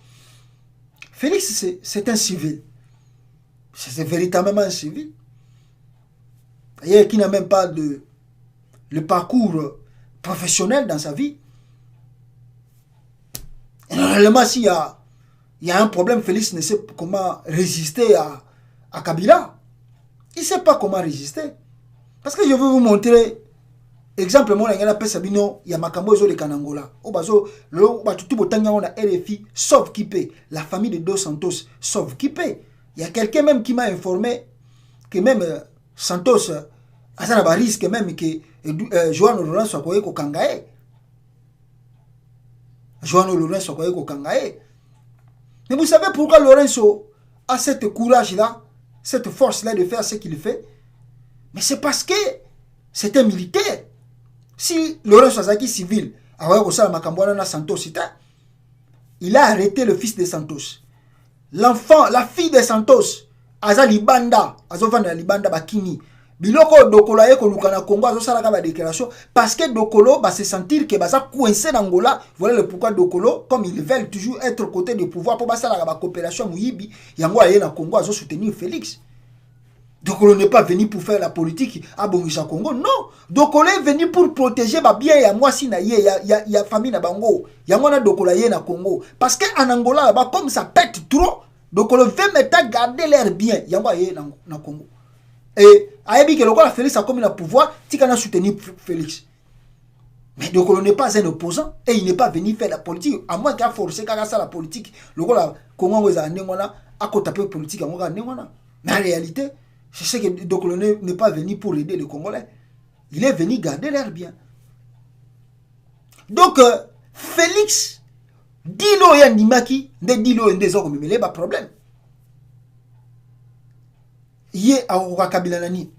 Félix, c'est un civil. C'est véritablement un civil. Et qui n'a même pas le parcours professionnel dans sa vie. Et normalement, s'il y a un problème, Félix ne sait pas comment résister à Kabila. Il ne sait pas comment résister. Parce que je veux vous montrer, exemple, moi, il y a Sabino, il y a Makambo de Kanangola. RFI, sauf qui paie. La famille de Dos Santos, sauf qui paie. Il y a quelqu'un même qui m'a informé que même Santos a un risque même que Joan Laurent soit koye ko kangae. Joan Laurent soit koye ko kangae. Mais vous savez pourquoi Lorenzo a cette courage-là, cette force-là de faire ce qu'il fait? Mais c'est parce que c'est un militaire. Si Lorenzo Azaki civil, il a arrêté le fils de Santos. L'enfant, la fille de Santos, Aza Libanda, Azovana Libanda Bakini, Biloko Dokolo Eko Lukana Congo, Azosala ba déclaration, parce que Dokolo va se sentir que Baza coincé dans Angola. Voilà le pourquoi Dokolo, comme ils veulent toujours être côté du pouvoir, pour passer la coopération Mouyibi, Yango Aye na Congo, Azo soutenir Félix. Dokolo n'est pas venu pour faire la politique à Bongisa Congo, non. Dokolo est venu pour protéger ma bien et moi si na ya famille na bango. Yango na Dokolo Aye na Congo. Parce que en Angola là-bas, comme ça pète trop, Dokolo veut maintenant garder l'air bien. Yango Aye na Congo. Et Ayebi que le roi Félix a comme le pouvoir, Tikana soutenir Félix. Mais Dokolo n'est pas un opposant et il n'est pas venu faire la politique. À moins qu'il a forcé qu'à ça la politique. Le roi Congo a à côté de politique. Mais en réalité, je sais que Dokolo n'est pas venu pour aider les Congolais. Il est venu garder l'air bien. Donc, Félix, Dilo et Andimaki, Dilo et des autres, mais il y a un problème. Yé a Aura Kabilanani.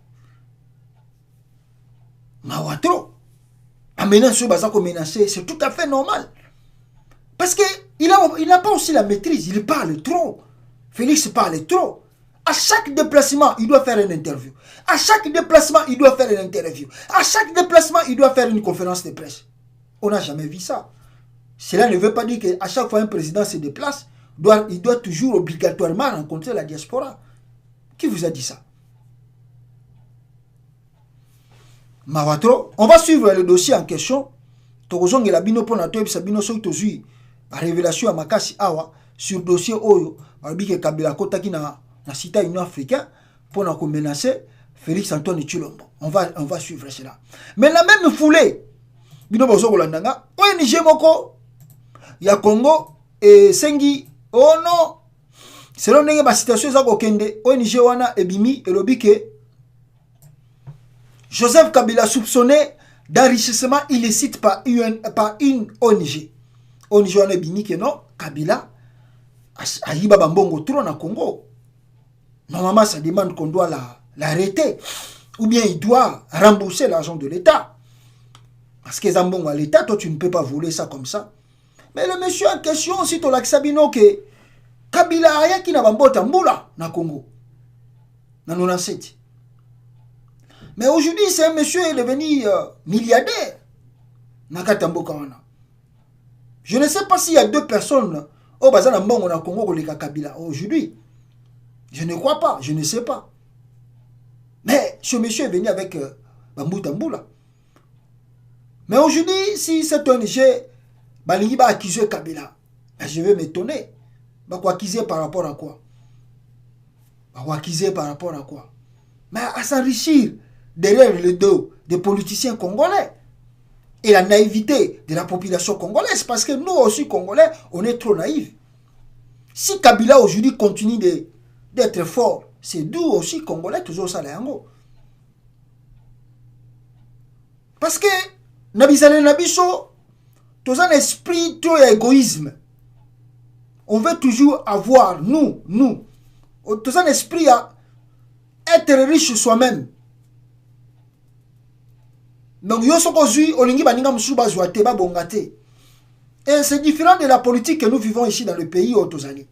Mawatro. A menacer Bazako menacé, c'est tout à fait normal. Parce qu'il n'a pas aussi la maîtrise, il parle trop. Félix parle trop. À chaque déplacement, il doit faire une interview. À chaque déplacement, il doit faire une interview. À chaque déplacement, il doit faire une conférence de presse. On n'a jamais vu ça. Cela ne veut pas dire qu'à chaque fois un président se déplace, il doit toujours obligatoirement rencontrer la diaspora. Qui vous a dit ça? Mawatro, on va suivre le dossier en question. Togozong et la bino pour notre sabino so tozui. La révélation à Makasi Awa sur le dossier Oyo. Albike Kabila Kotaki na cité union africain pour nous menacer Félix Antoine Tshilombo. On va suivre cela. Mais la même foulée, bino bozo kolandanga, ONG moko ya Congo et Sengi. Oh non, selon la situation de ONG wana ebimi elobi ke Joseph Kabila soupçonné d'enrichissement illicite par une ONG. ONG wana ebimi ke non, Kabila ayiba bambongo trop na Congo. Normalement, ça demande qu'on doit l'arrêter. Ou bien il doit rembourser l'argent de l'État. Parce que Zambongo à l'État, toi tu ne peux pas voler ça comme ça. Mais le monsieur en question, si tu l'as sabino que Kabila aya qui n'a pas mbota mboula na Congo. Na 97. Mais aujourd'hui, c'est un monsieur est devenu milliardaire. Na Katamboka wana. Je ne sais pas s'il y a 2 personnes au bazar na mbongo na Congo koleka Kabila aujourd'hui. Je ne crois pas, je ne sais pas. Mais ce monsieur est venu avec Bambou Tamboula. Mais aujourd'hui, si cette ONG Balingi va accuser Kabila, je vais m'étonner. Va accuser par rapport à quoi? Va accuser par rapport à quoi? Mais à s'enrichir derrière le dos des politiciens congolais et la naïveté de la population congolaise, parce que nous aussi Congolais, on est trop naïfs. Si Kabila aujourd'hui continue d'être fort, c'est d'où aussi Congolais toujours ça yango. Parce que nabizane nabiso tous un esprit trop égoïsme. On veut toujours avoir nous tous un esprit à être riche soi-même. Donc yo soko zui olingi baninga musuba zoate ba bongate. Et c'est différent de la politique que nous vivons ici dans le pays au Tozali.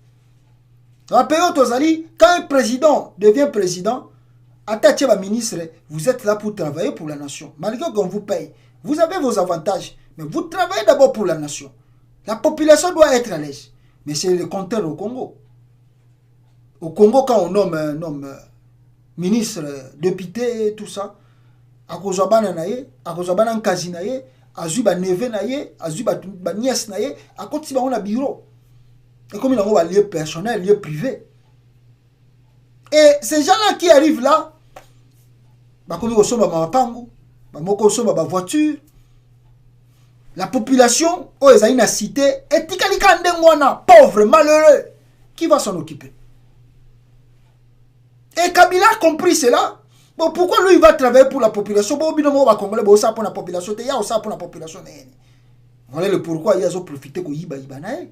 Dans le pays au Tozali, quand un président devient président, attaché à ministre, vous êtes là pour travailler pour la nation. Malgré qu'on vous paye, vous avez vos avantages, mais vous travaillez d'abord pour la nation. La population doit être à l'aise. Mais c'est le contraire au Congo. Au Congo, quand on nomme un homme ministre, député, tout ça, à cause de kazi naye, azuba neve naye, azuba nièce naye, à côté de un bureau. Et comme il y a un lieu personnel, lieu privé. Et ces gens-là qui arrivent là, comme ils sont ma voiture, la population, oh, ils ont une cité, et pauvre, malheureux, qui va s'en occuper? Et Kabila a compris cela. Bon, pourquoi lui il va travailler pour la population? Bon, binomo va congolais, bon, ça pour la population, il y a ça pour la population. Voilà le pourquoi il y a profité que yiba nae.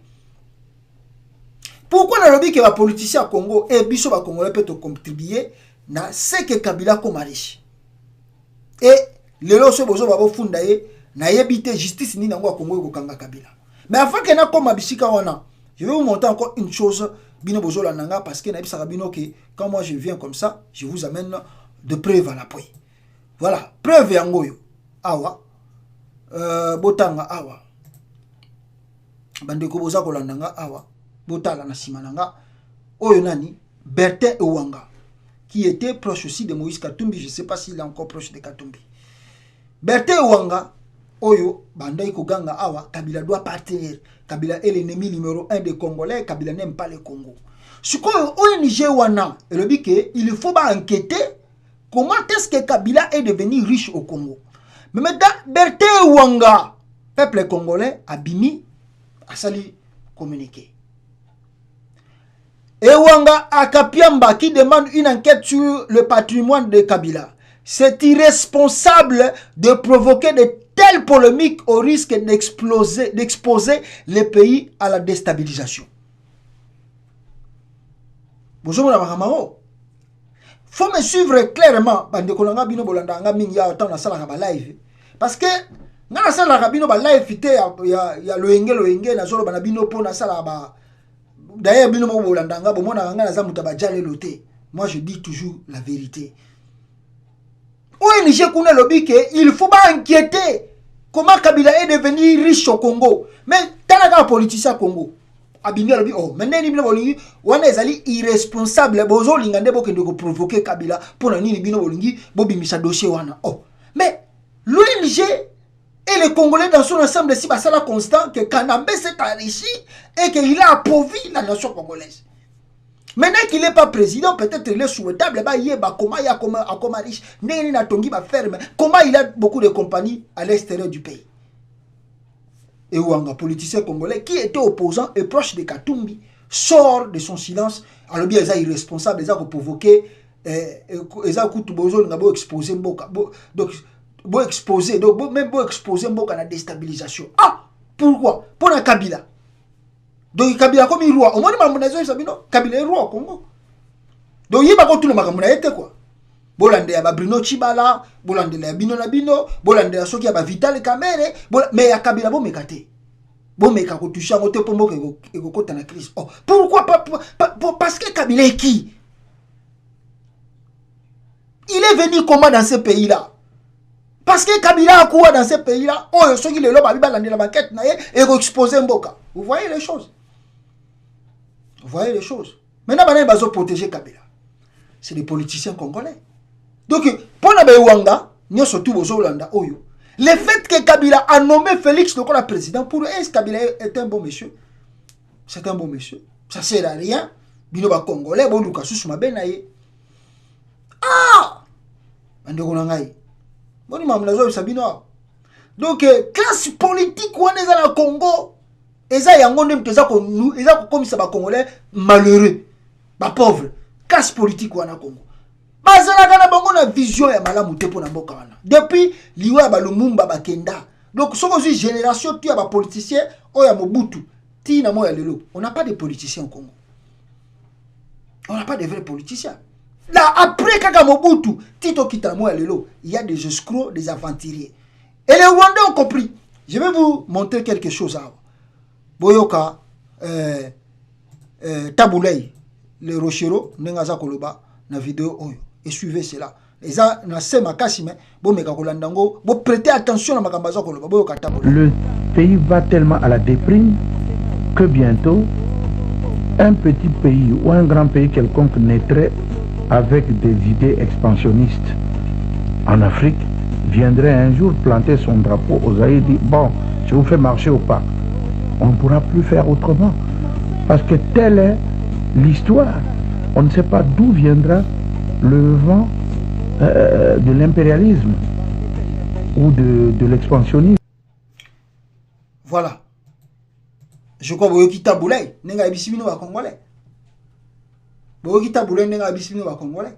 Pourquoi on a dit que les politiciens au Congo et biso va congolais peut contribuer na ce que Kabila comme riche. Et les lois bozo va fundaye na yebite justice ni nango Congo ko kanga Kabila. Mais avant que na comme bisika wana, je vais vous montrer encore une chose bino bozo la nanga parce que na bisaka bino que quand moi je viens comme ça, je vous amène de preuve à l'appui. Voilà, preuve yangoyo. Awa. Botanga awa. Bandeko boza ko landanga awa. Botala na simananga. Oyo nani Bertin Ewanga qui était proche aussi de Moïse Katumbi, je ne sais pas s'il est encore proche de Katumbi. Bertin Ewanga oyo bandai ko ganga awa Kabila doit partir. Kabila est l'ennemi numéro 1 des Congolais, Kabila n'aime pas le Congo. Ce qu'on ONG wana, il faut pas enquêter. Comment est-ce que Kabila est devenu riche au Congo? Mais maintenant, Bertin Ewanga, peuple congolais, Abimi, a sali communiqué. Ewanga Akapiamba qui demande une enquête sur le patrimoine de Kabila. C'est irresponsable de provoquer de telles polémiques au risque d'exposer le pays à la déstabilisation. Bonjour, madame. Faut me suivre clairement bande kolanga bino bolanda nga mingi ya temps na sala ba live parce que nga sala bino ba live fité ya loenge na zolo bana bino po na sala ba d'ailleurs bino mo bolanda nga bomona nga na za muta ba jale loté. Moi je dis toujours la vérité. ONG kuna lobike, il faut pas inquiéter comment Kabila est devenu riche au Congo. Mais tanaka politicien Congo Abimia lobi oh maintenant ni bino bolingi wana ezali irresponsable bozo lingande bokende ko provoquer Kabila pour na nini bino bolingi bobimisa dossier wana oh mais l'ONG et les Congolais dans son ensemble si basala constant que Kanambe s'est enrichi et qu'il a appauvri la nation congolaise. Maintenant qu'il n'est pas président, peut-être il est souhaitable comment il y a comme riche neni na tongi ba ferme comment il a beaucoup de compagnies à l'extérieur du pays. Et Ouanga, politicien congolais qui était opposant et proche de Katumbi, sort de son silence. Alors bien, ils sont irresponsables, ils ont provoqué, ils ont exposé Mboka. Donc, exposer, donc même exposer Mboka à la déstabilisation. Ah, pourquoi? Pour la Kabila. Donc Kabila comme il roi. Au moins, Kabila est roi au Congo. Donc il y a pas tout le monde quoi. Bolande ya Bruno Chibala, bolande ya Bino na Bino, bolande ya soki ya Vital Kamerhe, mais ya Kabila bo mekate. Bon meka ko toucher ngote pour Mboka et ko kota na crise. Oh, pourquoi pas parce que Kabila est qui? Il est venu comment dans ce pays-là? Parce que Kabila a quoi dans ce pays-là? Oh, ceux qui le loba balande la banquette na et ko exposer Mboka. Vous voyez les choses? Vous voyez les choses? Maintenant bana bazo protéger Kabila. C'est des politiciens congolais. Donc, pour la Bewanga, nous sommes tous au Hollande. Le fait que Kabila a nommé Félix Lokola président, pour eux, est-ce que Kabila est un bon monsieur? C'est un bon monsieur. Ça ne sert à rien. Binoba Congolais, bon, Lucas Sousma Benaye. Ah! Donc, classe politique, on est dans le Congo. Et ça, il y a un comme ça, Congolais malheureux. Pas pauvre. Classe politique, on est dans le Congo. Bazala vision ya malamu te pona mboka wana. Depuis liwa ba Lumumba ba Kenda. Donc ce que génération tu ya ba politicien o ya Mobutu ti na mo ya lelo. On n'a pas de politiciens au Congo. On n'a pas de vrais politiciens. Là après kaka Mobutu, Tito kita mo ya lelo, il y a des escrocs, des aventuriers. Et les Rwandais ont compris. Je vais vous montrer quelque chose à Boyoka Taboulay le Rochero nengaza koloba na vidéo oyo. Et suivez cela. Le pays va tellement à la déprime que bientôt un petit pays ou un grand pays quelconque naîtrait avec des idées expansionnistes en Afrique, viendrait un jour planter son drapeau aux Zaïre et dire bon, je vous fais marcher au pas. On ne pourra plus faire autrement. Parce que telle est l'histoire. On ne sait pas d'où viendra le vent de l'impérialisme ou de l'expansionnisme. Voilà. Je crois que Kita Boulay n'est bissimino à Congolais. Kita Boulay n'est bissimino à Congolais.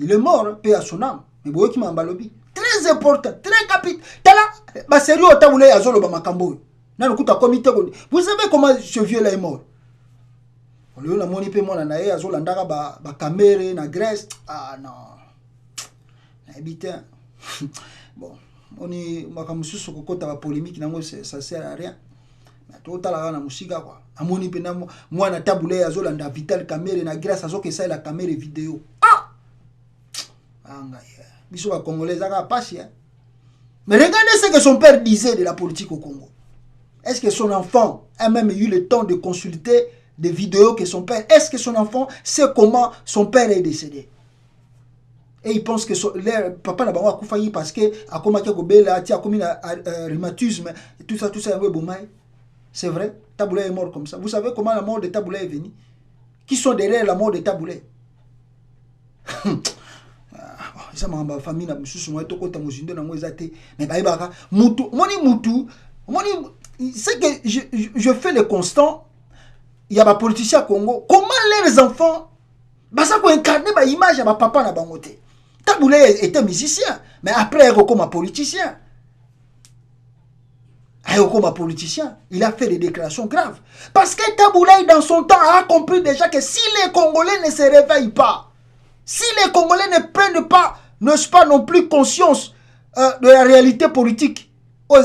Il est mort, paix à son âme. Mais Boyoki Mambalobi. Très important, très capital. Tala, ma sérieux au Taboulay à Zolo Bamakambo. Vous savez comment ce vieux-là est mort? On lui a moni pe mona na ye azolandaka ba Kamerhe na Grèce. Ah non. Na bitin. Bon, on est makamususu kokota ba polémique nango ça sert à rien. Mais tout la na musika quoi. Amoni pe na mwana Taboulay azolanda Vital Kamerhe na Grèce azoke ça la Kamerhe vidéo. Ah! Anga ya. Biso ba congolais aka passe hein. Mais regardez ce que son père disait de la politique au Congo. Est-ce que son enfant a même eu le temps de consulter des vidéos que son père... Est-ce que son enfant sait comment son père est décédé? Et il pense que leur papa n'a pas failli parce que a commencé à commis rhumatisme et tout ça c'est vrai. Taboulay est mort comme ça. Vous savez comment la mort de Taboulay est venue? Qui sont derrière la mort de Taboulay? Ça m'a famille na mususu moi to kota muzindo na moi zate mais baibaka mutu moni c'est que je fais le constant. Il y a des politiciens au Congo. Comment leurs enfants ça pour incarner ba image à papa na bangote. Taboulay était musicien, mais après il comme politicien. Il a fait des déclarations graves. Parce que Taboulay dans son temps a compris déjà que si les Congolais ne se réveillent pas, si les Congolais ne prennent pas, n'est-ce pas non plus conscience de la réalité politique, dans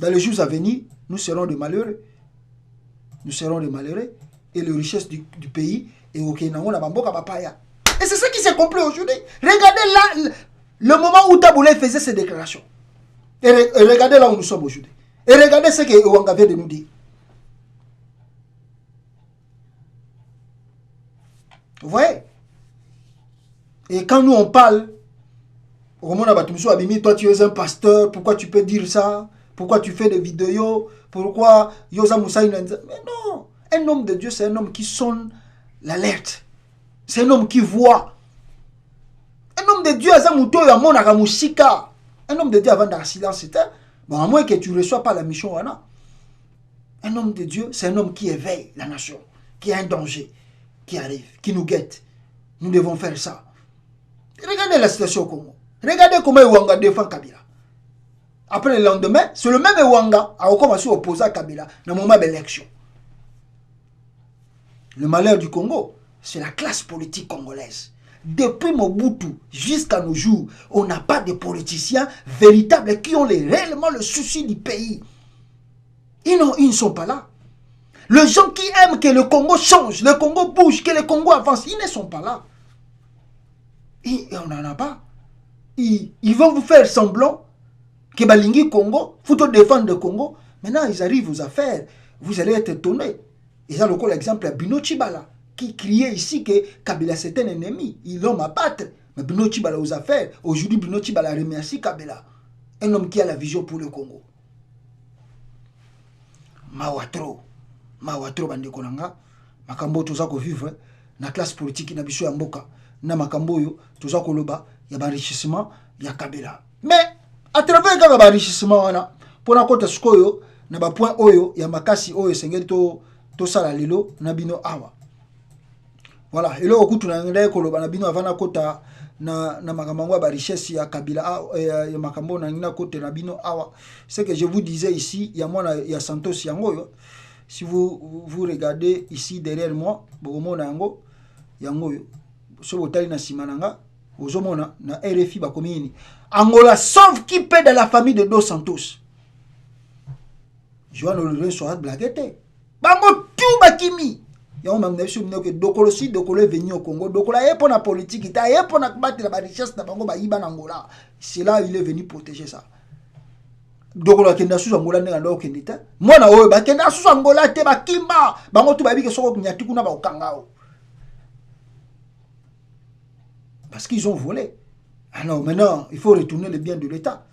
les jours à venir, nous serons des malheureux. Nous serons des malheureux et les richesses du pays et au Kenya, on a bamboka papaya. Et c'est ce qui s'est compris aujourd'hui. Regardez là le moment où Taboulay faisait ses déclarations. Et regardez là où nous sommes aujourd'hui. Et regardez ce que Ouanga vient de nous dire. Vous voyez? Et quand nous on parle, toi tu es un pasteur, pourquoi tu peux dire ça? Pourquoi tu fais des vidéos? Pourquoi Yosa Moussaï? Mais non, un homme de Dieu, c'est un homme qui sonne l'alerte. C'est un homme qui voit. Un homme de Dieu, un homme de Dieu avant d'accident, c'était bon, à moins que tu ne reçois pas la mission. Un homme de Dieu, c'est un homme qui éveille la nation, qui a un danger, qui arrive, qui nous guette. Nous devons faire ça. Regardez la situation au Congo. Regardez comment Ewanga défend Kabila. Après le lendemain, c'est le même Ewanga qui a commencé à opposer à Kabila dans le moment de l'élection. Le malheur du Congo, c'est la classe politique congolaise. Depuis Mobutu jusqu'à nos jours, on n'a pas de politiciens véritables qui ont réellement le souci du pays. Ils ne sont pas là. Les gens qui aiment que le Congo change, le Congo bouge, que le Congo avance, ils ne sont pas là. Et on n'en a pas. Ils vont vous faire semblant que Balingi Congo, faut défendre le Congo. Maintenant, ils arrivent aux affaires. Vous allez être étonnés. Ils ont encore l'exemple de Bino Chibala, qui criait ici que Kabila c'était un ennemi. Ils l'ont abattre. Mais Bino Chibala aux affaires. Aujourd'hui, Bino Chibala remercie Kabila. Un homme qui a la vision pour le Congo. Mawatro bande konanga. Makambo toza ko vivre na classe politique na biso ya mboka. Na makambo yo toza ko loba ya enrichissement ya Kabila. Mais à travers ka enrichissement wana pona kota sikoyo na ba point oyo ya makasi oyo sengeli to sala lelo na bino awa. Voilà, et là au coup tu n'as ko loba na bino avana kota na makambo ba richesse ya Kabila ya makambo na ngina kote na bino awa. C'est que je vous disais ici, il y a moi ya Santos yango. Si vous regardez ici derrière moi, bokomona yango yango so botali na simananga, ozomona na RFI bakomini. Angola sauve qui paie de la famille de Dos Santos. Joan Oloré soit blaguette. Bango tout bakimi. Yao mamnesu mnoke dokolo si dokolo est venu au Congo, dokolo est pour la politique, il est pour la battre la richesse na bango ba iba na Angola. C'est là il est venu protéger ça. Dokolo kenda sous Angola ndenga ndo kendita. Mwana oyo ba kenda sous Angola te ba kimba. Bango tu ba bi ke soko nyati kuna ba okangao. Parce qu'ils ont volé. Alors maintenant, il faut retourner les biens de l'État.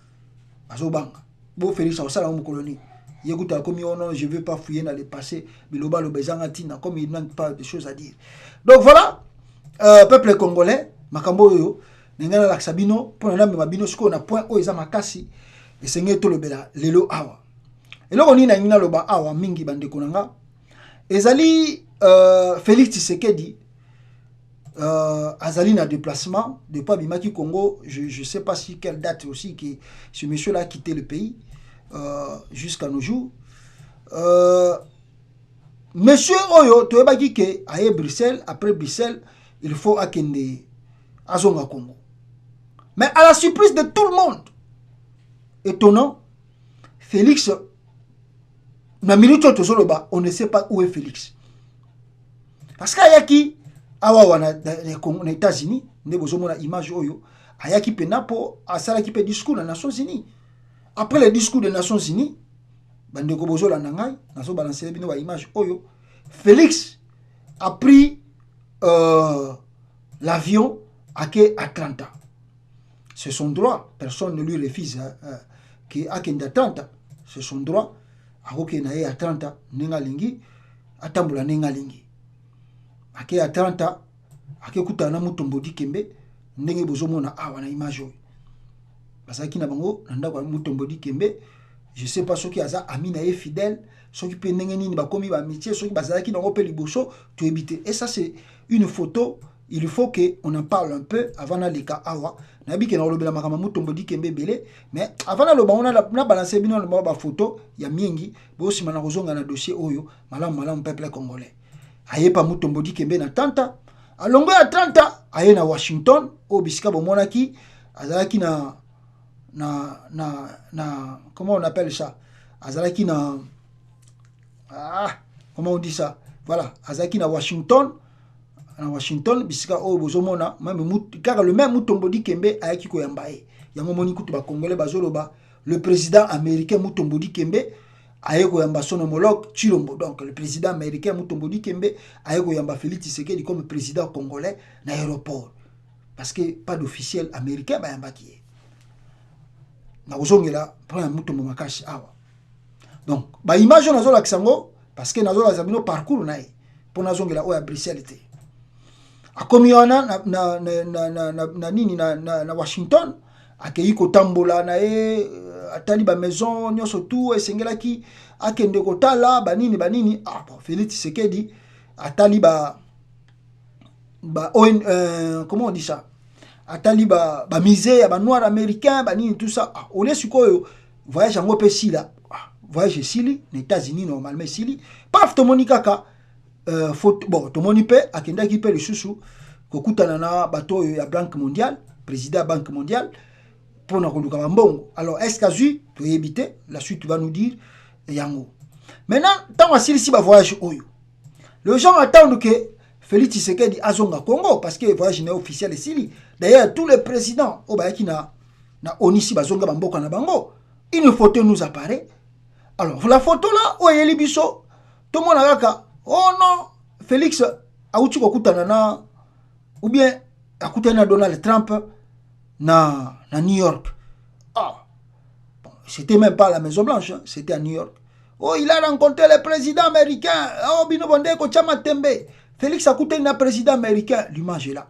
Bazo banga. Bo Félix au sala mu colonie. Yéguta comme oh non, je veux pas fouiller dans le passé, mais le bas le bezanga tina comme il manque pas de choses à dire. Donc voilà, peuple congolais, makambo yo, nengana la sabino, pour na mabino siko na point o eza makasi, et sengé to le bela lelo awa. Et là on ni na ngina loba awa mingi bande konanga. Ezali Félix Tshisekedi azali na déplacement depuis Bimaki Congo, je sais pas si quelle date aussi que ce monsieur là a quitté le pays. Jusqu'à nos jours. Monsieur Oyo, tu es dit que à Bruxelles, après Bruxelles, il faut akende Azonga Congo. Mais à la surprise de tout le monde, étonnant, Félix, on ne sait pas où est Félix. Parce qu'il y a qui, aux États-Unis, nous avons une image Oyo, il y a qui peut napo, à ça qui peut discours dans les Nations Unies. Après le discours des Nations Unies, Félix a pris l'avion à Atlanta. C'est son droit. Personne ne lui refuse qu'il a Atlanta. C'est son droit. À Atlanta, Nengalingi, Atambula Nengalingi. À Atlanta, à Kutana Mutombodi Kembe, Nenge Bozomona Awana image. Parce que Nabango, Nanda Mutombodi Kembe, je sais pas ce qui a ça, Amina est fidèle, ce qui peut n'engagner pas comme amitié, ce qui bazar qui n'a pas liboso, tu éviter. Et ça c'est une photo, il faut que on en parle un peu avant d'aller à Awa. Nabi qui n'a pas le makama Mutombodi Kembe belé, mais avant d'aller on a balancé bien le ba photo, il y a mingi, bo si mana rozonga na dossier oyo, malam peuple congolais. Aye pas Mutombodi Kembe na tanta, alongo ya 30 aye na Washington, au bisika bo monaki, azalaki na comment on appelle ça, azalaki na comment on dit ça, voilà, azalaki na Washington bisika o bozomona même car le même Mutombodi Kembe ayaki ko yambaye yango moni kutu ba congolais bazoloba le président américain Mutombodi Kembe ayeko yamba son homologue Chilombo. Donc le président américain Mutombodi Kembe ayeko yamba Félix Tshisekedi comme président congolais na aéroport parce que pas d'officiel américain ba yamba ki na ozongela prend Mutombo makashi awa. Donc ba image na zo la kisango parce que na zo la zabino parcours nae pour na zongela o ya Bruxelles te akomi wana na Washington akei kotambola na ye atali ba maison nyonso tout esengelaki akende kotala banini bon Félix Tshisekedi atali comment on dit ça, atali ba misé ya ba noir américain banini tout ça on est sikoyo voyage yango pe sila voyage sili les États-Unis normalement sili paf tomoni kaka photo bon tomoni pe akendaki pe le susu kokutana na bato ya Banque mondiale président de la Banque mondiale pour na koluka mbongo. Alors est-ce qu'azui tu éviter la suite tu vas nous dire yango. Maintenant tant asili si ba voyage oyo les gens attendent que Félix Tshisekedi azonga Congo parce que voyage n'est officiel ici. D'ailleurs tous les présidents au bayaki na onisi bazonga bamboka na bango. Une photo nous apparaît. Alors la photo là oyeli biso tout le monde kaka oh non Félix auti kokutana na ou bien akutana Donald Trump na New York. Ah, bon, c'était même pas à la Maison Blanche, hein, c'était à New York. Oh, il a rencontré le président américain. Oh, Bino Bonde Kochama Tembe. Félix Akouté na président américain. L'image est là.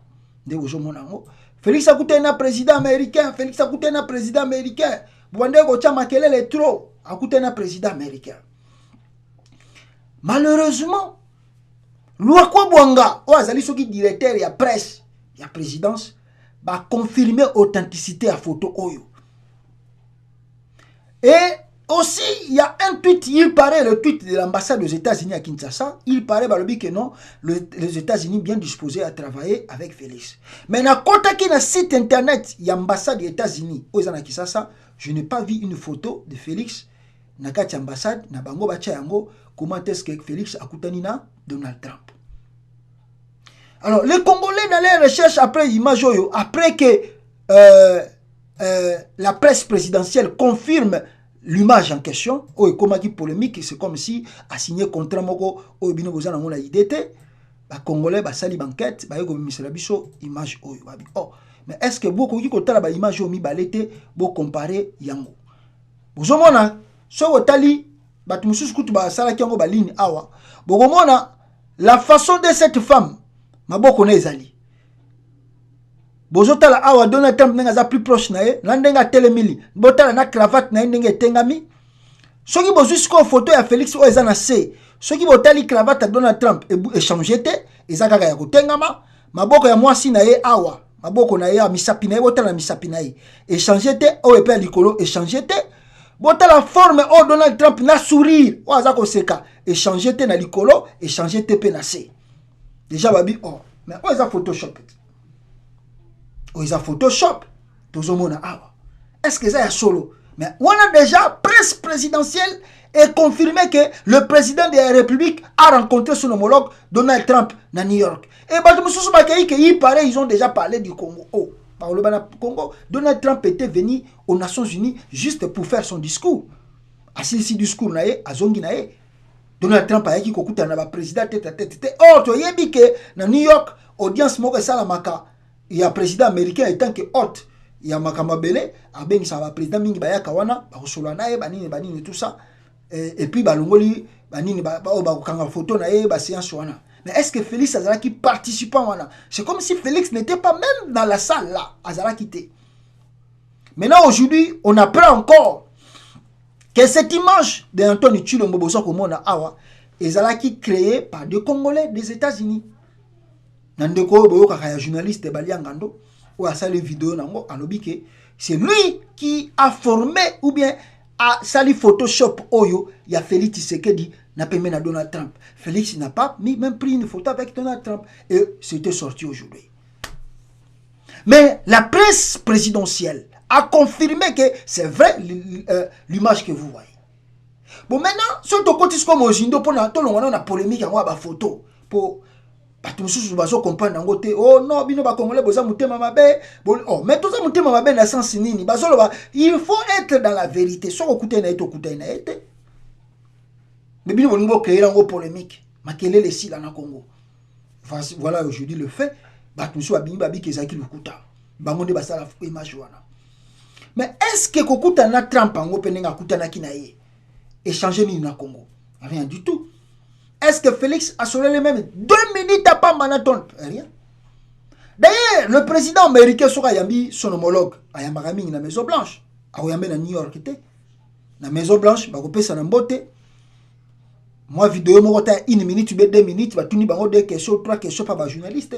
Félix Akouté na président américain. Félix Akouté na président américain. Bonde Kochama Kelele trop. Akouté na président américain. Malheureusement, Louakwa Bwanga, oh, azali soki directeur ya presse, ya présidence, va confirmer authenticité à photo oyo. Et aussi, il y a un tweet, il paraît le tweet de l'ambassade des États-Unis à Kinshasa, il paraît que non, les États-Unis bien disposés à travailler avec Félix. Mais dans le site internet, il y a l'ambassade des États-Unis aux Kinshasa, je n'ai pas vu une photo de Félix dans l'ambassade, na bango bacha yango, comment est-ce que Félix a koutani na Donald Trump. Alors, les Congolais dans les recherches après l'image, après que la presse présidentielle confirme l'image en question, ou comme qui polémique, c'est comme si a signé contrat moko ou bino bozana ngona IDT, ba Congolais ba sali banquette, ba yego misela biso image oyo babi. Oh, mais est-ce que beaucoup qui kotala ba image o mi balete bo comparer yango. Bozomona so otali ba tumususu kutu ba sala kyango ba ligne awa. Bozomona la façon de cette femme maboko na ezali. Bozotala awa Donald Trump nenga za plus proche na ye, nandenga telemili. Botala na cravate na ndenge tengami. Soki bozusko photo ya Félix o ezana C. Soki botali cravate à Donald Trump e changer te, ezaka ya kotengama, maboko ya mwasi na ye awa. Maboko na ye a misapi na ye, botala misapi na ye. E changer te o epe likolo e changer te. Botala forme o Donald Trump na sourire, o azako seka e changer te na likolo, e changer te pe na C. Déjà babi oh, mais o eza Photoshop. O eza Photoshop. Tozomona awa. Est-ce que ça y a solo? Mais on a déjà presse présidentielle et confirmé que le président de la République a rencontré son homologue Donald Trump dans New York. Et il paraît ils ont déjà parlé du Congo. Oh, par le Congo, Donald Trump était venu aux Nations Unies juste pour faire son discours. Assis discours nae, azongi nae. Donald Trump a dit qu'il y a président tête. Oh, tu as dit que dans New York, audience moko salamaka, il y a président américain étant que hôte. Il y a Makamabele, il y a président Mingi Bayaka wana, Barosolanae, Banini, tout ça. Et puis Balongoli, Banini, Bakanga photo nae, séance wana. Mais est-ce que Félix Azalaki participant wana? C'est comme si Félix n'était pas même dans la salle là, Azalaki était. Maintenant aujourd'hui, on apprend encore que cette image d'Anthony Tshilombo Bosoko Mona Awa est créée par des Congolais des États-Unis. Nandeko Boyoka Kaya journaliste Baliangando ou a sali vidéo nango anobike c'est lui qui a formé ou bien a sali Photoshop oyo ya Félix Tshisekedi n'a pas mis à Donald Trump. Félix n'a pas même pris une photo avec Donald Trump et c'était sorti aujourd'hui. Mais la presse présidentielle a confirmé que c'est vrai l'image que vous voyez. Bon maintenant, si on continue comme Ozindo pour la polémique en la photo pour comprendre oh non bino ba congolais boza mutema mabe oh mais tout ça mutema mabe na sens nini bazoloba il faut être dans la vérité so okuta na eto okuta na ete mais bino bolingo créer ngo polémique makelele si là na Congo voilà aujourd'hui le fait ba tout so abimba bi kezaki lukuta bango nde basala image wana. Mais est-ce que kokuta na Trump ngo penenga kuta na kinaye échanger ni na Congo? Rien du tout. Est-ce que Félix a sonné les mêmes 2 minutes à pas Manaton? Rien. D'ailleurs, le président américain sera yambi son homologue à Yamagami na Maison Blanche, à Oyambe na New York était. Na Maison Blanche, ba kopé ça na mbote. Moi vidéo mo kota 1 minute ou 2 minutes, ba tuni bango 2 questions, 3 questions par ba journaliste.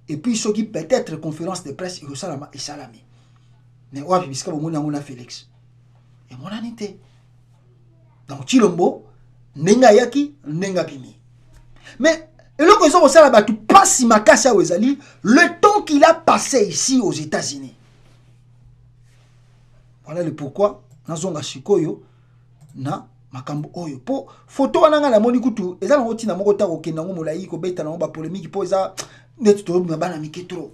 Et puis ceux qui peut-être conférence de presse et salama et salami. Mais wa biska bo mona ngona Félix. Et mon anité. Donc Chilombo nenga yaki nenga pimi. Mais et le que ça la batu passe makasa wezali le temps qu'il a passé ici aux États-Unis. Voilà le pourquoi nazonga shikoyo na makambo oyo po photo wananga na moni kutu eza ngoti na moko ta ko kenda ngo molai ko beta na ba polémique po eza net to na bana miketro.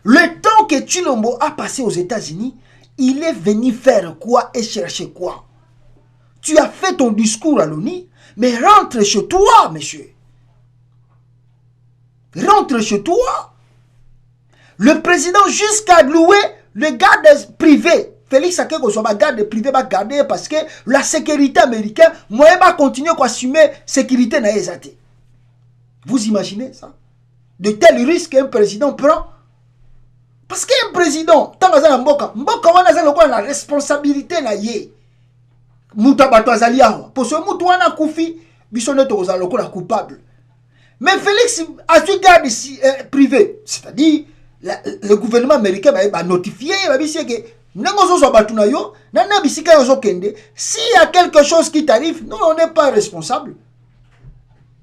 Le temps que Chilombo a passé aux États-Unis, il est venu faire quoi et chercher quoi? Tu as fait ton discours à l'ONU, mais rentre chez toi, monsieur. Rentre chez toi. Le président jusqu'à louer le garde privé. Félix Akeko soit garde privé va garder parce que la sécurité américaine, moi, va continuer à assumer la sécurité na ezate. Vous imaginez ça? De tels risques qu'un président prend? Parce qu'un président, tant que mboka wana la responsabilité na ye. Muta bato azali awa. Pour ce mutu wana kufi, bisone to ozala lokola coupable. Mais Félix a su garde privé, c'est-à-dire le gouvernement américain va notifier, va dire que nengozo so batu na yo, na bisika yo kende, s'il y a quelque chose qui t'arrive, nous on n'est pas responsable.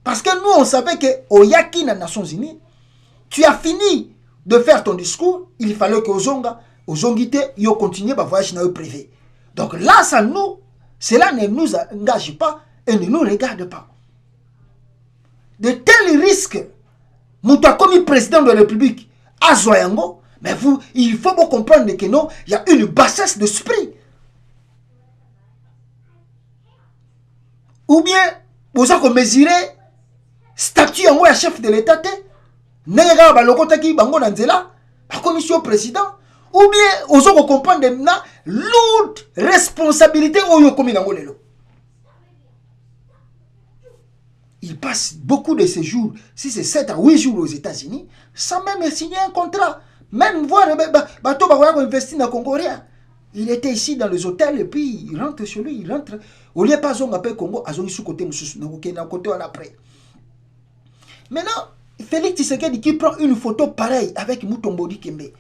Parce que nous on savait que au yaki na Nations Unies, tu as fini de faire ton discours, il fallait que ozongite yo continue ba voyage na yo privé. Donc là ça nous, cela ne nous engage pas et ne nous regarde pas. De tels risques, Mouta comme président de la République, à Zoyango, mais vous, il faut vous comprendre que non, il y a une bassesse d'esprit. Ou bien, vous avez mesuré statut en haut chef de l'État, n'est-ce pas la commission président, ou bien, vous avez comprendre maintenant lourde responsabilité au Yokomilangolelo. Il passe beaucoup de ces jours, si c'est 7 à 8 jours aux États-Unis, sans même signer un contrat. Même voir bateau investir dans le Congo. Il était ici dans les hôtels et puis il rentre chez lui, il rentre. Au lieu pas de appeler Congo, à sous côté côté après. Maintenant, Félix Tshisekedi qui prend une photo pareille avec Mutombo Dikembe.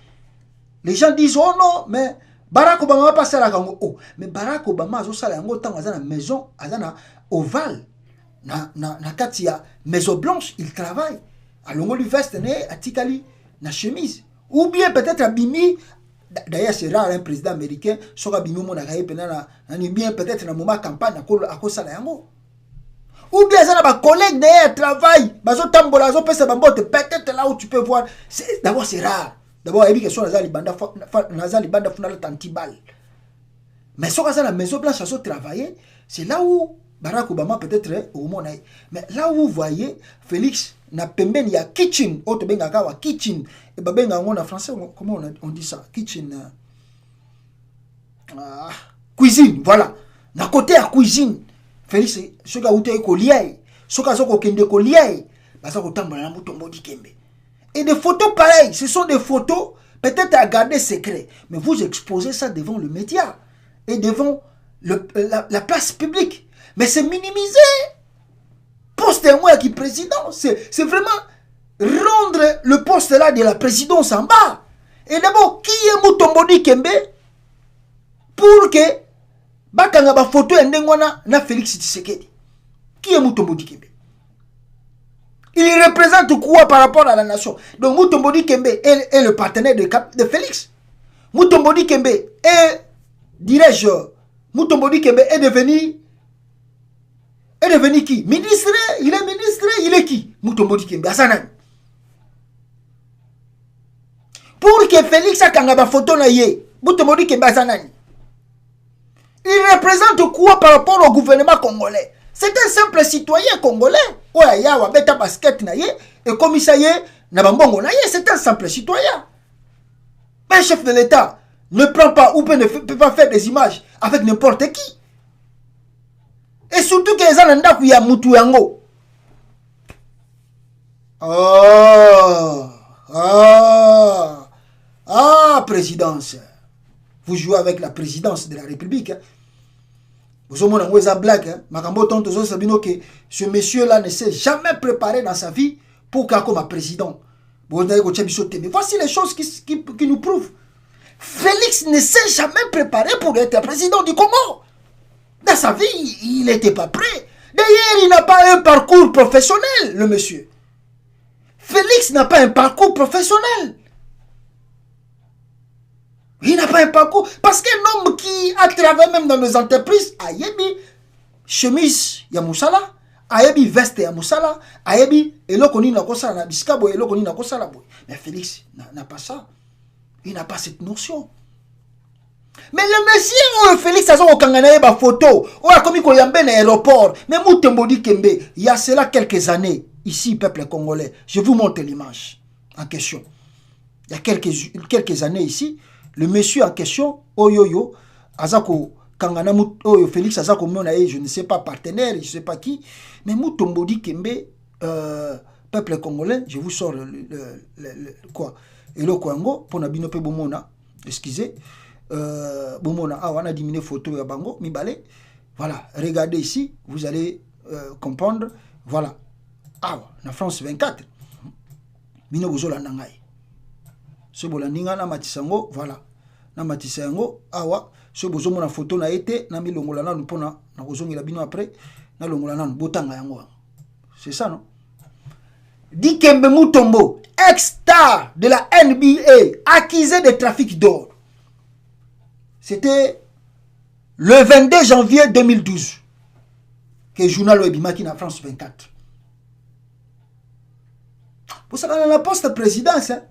Les gens disent oh non, mais Barack Obama va passer à la Congo. Oh, mais Barack Obama a aussi la maison, à la ovale. Na katia Maison Blanche, il travaille. À longo du veste à Tikali, na chemise. Ou bien peut-être à Bimi. D'ailleurs, c'est rare un président américain. Soit Bimi mon agaye bien peut-être na moment campagne à cause de la ou bien ça n'a collègue derrière travail. Bazo tambola zo pesa bambote peut-être là où tu peux voir. D'abord c'est rare. D'abord il y a quelque chose nazali banda funala tantibal. Mais soit ça la Maison Blanche a travaillé, c'est là où Barack Obama peut-être au monde. Mais là où vous voyez, Félix n'a pemben il y a kitchen, autre bengakawa kitchen et babenga en français comment on dit ça kitchen cuisine voilà. Na côté à cuisine, Félix ce gars où tu es collier, ce gars où kende collier, basa ko tambola na Mutombo Dikembe. Et des photos pareilles, ce sont des photos peut-être à garder secret, mais vous exposez ça devant le média et devant la place publique. Mais c'est minimisé. Poste moi qui président, c'est vraiment rendre le poste là de la présidence en bas. Et d'abord, qui est Mutombo Dikembe pour que bakanga ba photo endengwana na Félix Tshisekedi? Qui est Mutombo Dikembe? Il représente quoi par rapport à la nation? Donc Mutombo Dikembe est le partenaire de Félix. Mutombo Dikembe est, dirais-je, Mutombo Dikembe est devenu qui? Ministre, il est ministre, il est qui? Mutombo Dikembe, Asanani. Pour que Félix a kangaba photo na ye, Mutombo Dikembe Asanani. Il représente quoi par rapport au gouvernement congolais? C'est un simple citoyen congolais. Ouais, ya wa beta basket na ye, et comme ça y est, na bambongo na ye, c'est un simple citoyen. Un chef de l'État ne prend pas ou ne peut pas faire des images avec n'importe qui. Et surtout que les gens n'ont pas mutu yango. Présidence. Vous jouez avec la présidence de la République. Vous avez une blague. Ce monsieur-là ne s'est jamais préparé dans sa vie pour qu'il soit président. Voici les choses qui nous prouvent. Félix ne s'est jamais préparé pour être président du Congo. Dans sa vie, il n'était pas prêt. D'ailleurs, il n'a pas un parcours professionnel, le monsieur. Félix n'a pas un parcours professionnel. Il n'a pas un parcours. Parce qu'un homme qui a travaillé même dans les entreprises, Ayebi, chemise Yamoussala, Ayebi, veste Yamoussala, Ayebi, Elokoni Nakosala, Nabiskabo, Elokoni Nakosala. Mais Félix n'a pas ça. Il n'a pas cette notion. Mais le monsieur, Félix, a une photo. On a commis qu'on y a un aéroport. Mais Moutembodi Kembe, il y a cela quelques années, ici, peuple congolais. Je vous montre l'image en question. Il y a quelques années ici, le monsieur en question, Oyoyo, Azako, Kangana, Félix, Azako, je ne sais pas, partenaire, je ne sais pas qui. Mais Moutembodi Kembe, peuple congolais, je vous sors quoi? Et le Kwango, pour Nabino Bomona, excusez. Bomona, on a diminué photo ya bango, mibale. Voilà, regardez ici, vous allez comprendre. Voilà. Ah, na France 24. Bino bozola nangai. Ce bolandinga na matisango, voilà. Na matisango, awa, ce bozo mona photo na été, na mi longola na pona, na kozongi la bino après, na longola na botanga yango. C'est ça, non? Dikembe Mutombo, ex-star de la NBA, accusé de trafic d'or. C'était le 22 janvier 2012 que le journal Webimaki na France 24. Vous savez, dans la post-présidence, hein?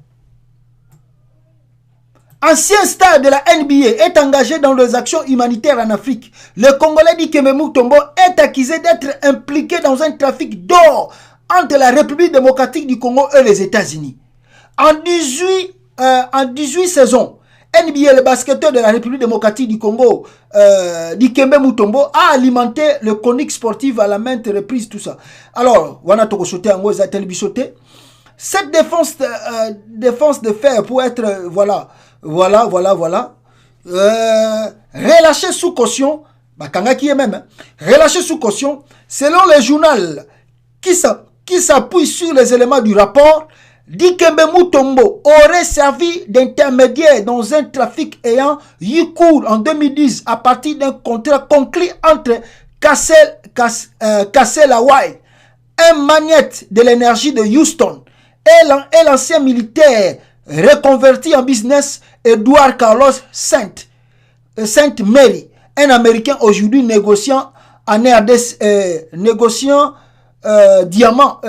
Ancien star de la NBA est engagé dans les actions humanitaires en Afrique. Le Congolais Dikembe Mutombo est accusé d'être impliqué dans un trafic d'or entre la République démocratique du Congo et les États-Unis. En 18 saisons, NBA, le basketteur de la République démocratique du Congo, Dikembe Mutombo, a alimenté le chronique sportive à la maintes reprises, tout ça. Alors, wana toko sauté en gros, télébisoté. Cette défense de fer pour être, voilà, relâché sous caution, bakanga qui est même, hein, relâché sous caution, selon le journal qui s'appuie sur les éléments du rapport, Dikembe Mutombo aurait servi d'intermédiaire dans un trafic ayant eu cours en 2010 à partir d'un contrat conclu entre Kassel Hawaii, un magnate de l'énergie de Houston, et l'ancien militaire reconverti en business Edward Carlos Saint Mary, un Américain aujourd'hui négociant en RDC, négociant en diamant.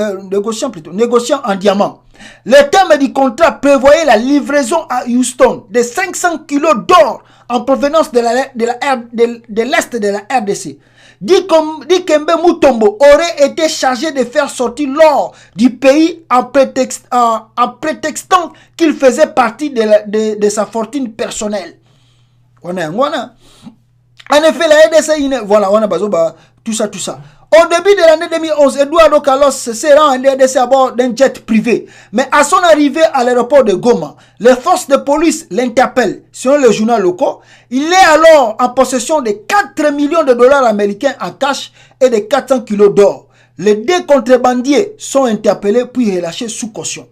Le terme du contrat prévoyait la livraison à Houston de 500 kilos d'or en provenance de l'Est de la RDC. Dikembe Mutombo aurait été chargé de faire sortir l'or du pays en prétextant qu'il faisait partie de sa fortune personnelle. En effet, la RDC, voilà, tout ça. Au début de l'année 2011, Eduardo Carlos s'est rendu en RDC à bord d'un jet privé. Mais à son arrivée à l'aéroport de Goma, les forces de police l'interpellent. Selon le journal local, il est alors en possession de 4 millions de dollars américains en cash et de 400 kilos d'or. Les deux contrebandiers sont interpellés puis relâchés sous caution.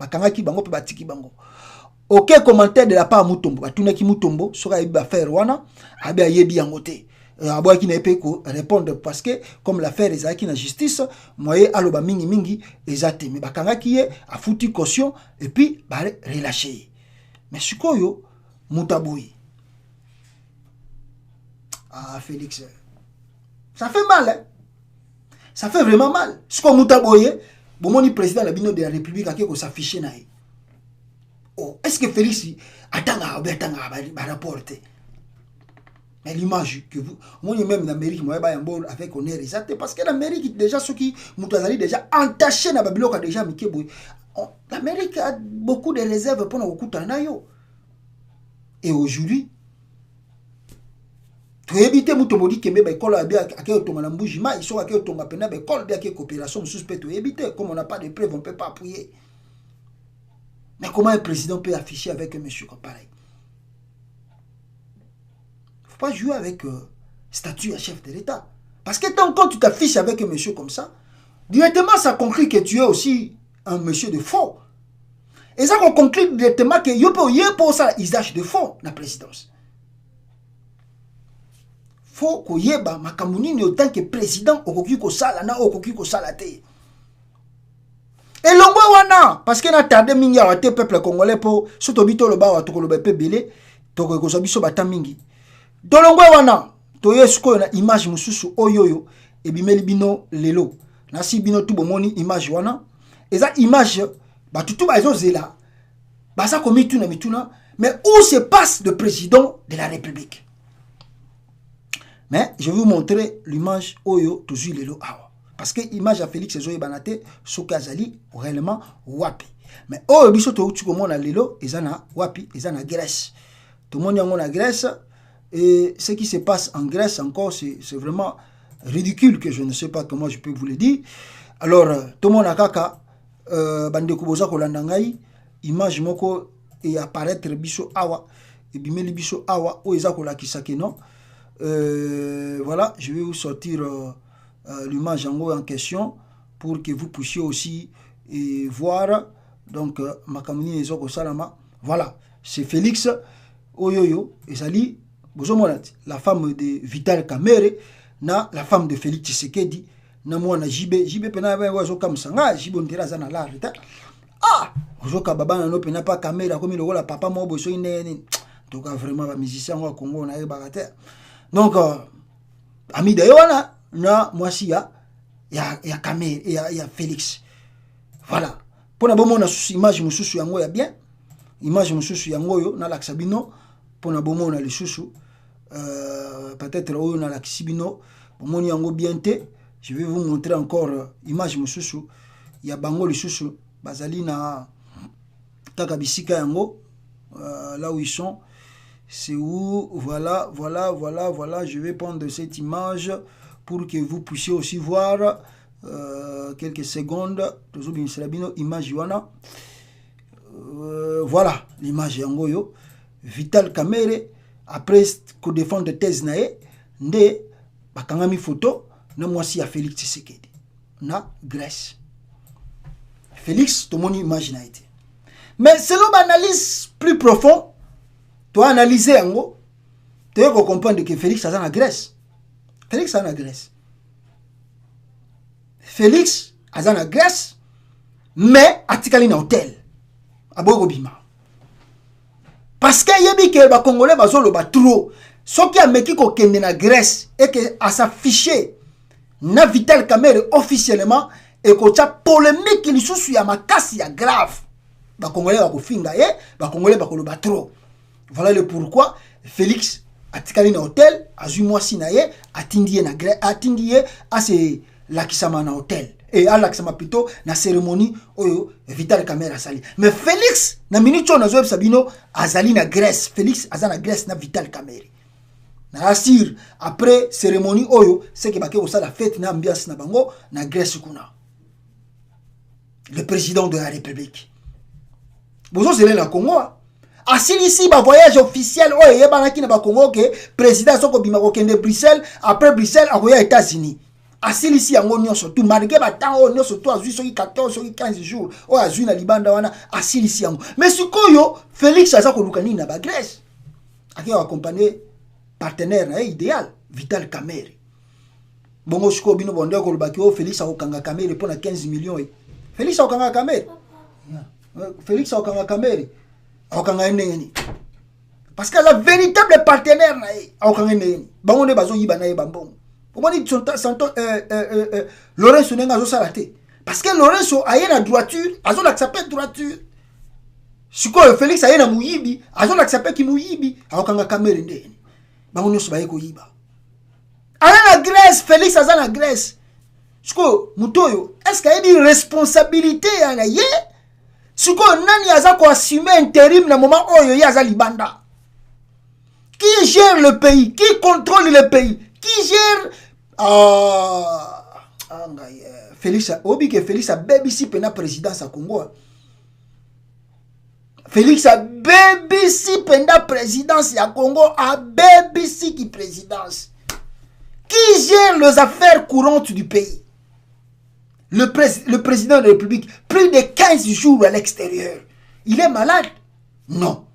Aucun commentaire de la part de Mutombo. Batunaki Mutombo sera affaire wana, abi ayebi yangote. Aboua qui n'a pas répondre parce que comme l'affaire est dans la justice, moi aloba mingi ezate mais bakanga qui est a foutu caution et puis bah relâché. Mais sikoyo Mutaboui. Ah Félix, ça fait mal, hein? Ça fait vraiment mal. Siko Mutaboui, bon mon président de la République a qui s'affiche na. Oh, est-ce que Félix attend à rapporter? Mais l'image que vous, moi même l'Amérique, moi avec honneur exact parce que l'Amérique déjà ceux qui Moutazali déjà entaché na babilo a déjà miké boy. L'Amérique a beaucoup de réserves pour beaucoup de nayo. Et aujourd'hui, Tu éviter mutomodi kembe ba école bien akeo tonga na mbujima, ils sont akeo tonga pena ba école bien que coopération suspect tu éviter comme on n'a pas de preuves, on peut pas appuyer. Mais comment un président peut afficher avec un monsieur comme pareil? Faut pas jouer avec statut à chef de l'État. Parce que tant que tu t'affiches avec un monsieur comme ça, directement ça conclut que tu es aussi un monsieur de faux. Et ça conclut directement que yo pour ça usage de faux la présidence. Faut que yeba makamuni ni autant que président okoki ko sala na okoki ko sala te. Et longwe wana parce que na tardé mingi a te peuple congolais pour surtout bito lo ba wa to ko lo ba pe belé to ko so biso bata mingi. Do longwe wana to yesko na image mususu oyoyo e bimeli bino lelo. Na si bino tu bomoni image wana. Eza image ba tutu ba ezo zela. Ba sa komi tu na mituna mais où se passe le président de la République? Mais je vais vous montrer l'image Oyo Tozu Lelo Awa. Parce que l'image à Félix Ezoye Banate, Sokazali, réellement Wapi. Mais Oyo Biso Toutu Komona Lelo, Ezana Wapi, Ezana Grèce. Tout le monde est en Grèce. Et ce qui se passe en Grèce encore, c'est vraiment ridicule que je ne sais pas comment je peux vous le dire. Alors, tout le monde a kaka, Bande Kuboza Kolandangai, image moko et apparaître Biso Awa, et Bimeli Biso Awa, Oeza Kola Kisake non. Voilà, je vais vous sortir l'image en question pour que vous puissiez aussi voir. Donc, Makamuni Ezoko Salama. Voilà, c'est Félix Oyoyo Ezali Bozomonati, la femme de Vital Kamerhe, na la femme de Félix Tshisekedi, na mwana JB pena wazo comme ça, JB ondira za na la reta. Ah, ozoka baba na no pena pas Kamerhe comme le papa mo boso ine. Donc vraiment ba musicien wa Congo na ebagate. Donc, ami d'ailleurs, na mwasi ya Kamerhe, ya Félix. Voilà. Pour na bomo na image mususu yango ya bien. Image mususu yango yo na laksabino. Pour na bomo na lisusu. Peut-être oyo na laksibino. Bomoni yango bien te. Je vais vous montrer encore image mususu. Ya bango lisusu. Bazali na takabisika yango. Là où ils sont. C'est où, voilà, je vais prendre cette image pour que vous puissiez aussi voir quelques secondes. Image voilà, l'image yangoyo. Vital Kamerhe, après qu'on défende thèse nae, nde bakangami photo, na mwasi ya Félix Tshisekedi, na Grèce. Félix, tout mon image n'a été. Mais selon l'analyse plus profonde, tu as analysé en gros, tu as compris que Félix a en Grèce. Félix a en Grèce. Félix a en Grèce, mais a tikali na hôtel. A Bogobima. Parce que yebi que les Congolais bazolo ba trop. Ce qui a meki ko kende na Grèce et que a s'afficher na Vital Kamerhe officiellement et ko tcha polémique qui lisusu ya makasi ya grave. Ba Congolais ba ko finga ba Congolais ba ko lo ba trop. Voilà le pourquoi Félix a tikali na hôtel, a zui mwasi na ye, a tindie na Grèce, a tindie a se lakisama na hôtel. Et à lakisama plutôt na cérémonie oyo Vital Kamerhe a sali. Mais Félix na minute on a zoe sabino azali na Grèce. Félix azali na Grèce na Vital Kamerhe. Na assure après cérémonie oyo c'est que bake osa la fête na ambiance na bango na Grèce kuna. Le président de la République. Bozo zele na Congo. Asili ici ba voyage officiel oyo yebanaki na ba Congo que président soko bima ko kende Bruxelles, après Bruxelles akoya États-Unis. Asili ici yango nyonso tout malgré ba temps oyo nyonso to azui soki 14 soki 15 jours oyo azui na libanda wana asili ici yango. Mais sikoyo Félix aza ko lukani na ba Grèce. Aki accompagner partenaire na idéal Vital Kamerhe. Bongo siko bino bonde ko lubaki o Félix akokanga Kamerhe pour na 15 millions. Félix akokanga Kamerhe. Félix akokanga Kamerhe. Parce que la véritable partenaire bango bazo yiba na bambon. Lorenzo nenga zo salate. Parce que Lorenzo a une droiture, azo l'accepter droiture. Siko Félix a une muyibi, azo l'accepter ki muyibi, akanga Kamerhe ndeni. Bango nyoso ba yeko yiba. Ala na Grèce, Félix aza na Grèce. Siko mutoyo, est-ce qu'il y a une responsabilité ya ye? Siko nani aza ko assumer intérim na moment oyo ya za libanda. Qui gère le pays? Qui contrôle le pays? Qui gère... Félix, obi que Félix a BBC pena présidence à Congo. Félix a BBC pena présidence à Congo, a BBC qui présidence. Qui gère les affaires courantes du pays? Le président de la République, plus de 15 jours à l'extérieur. Il est malade? Non.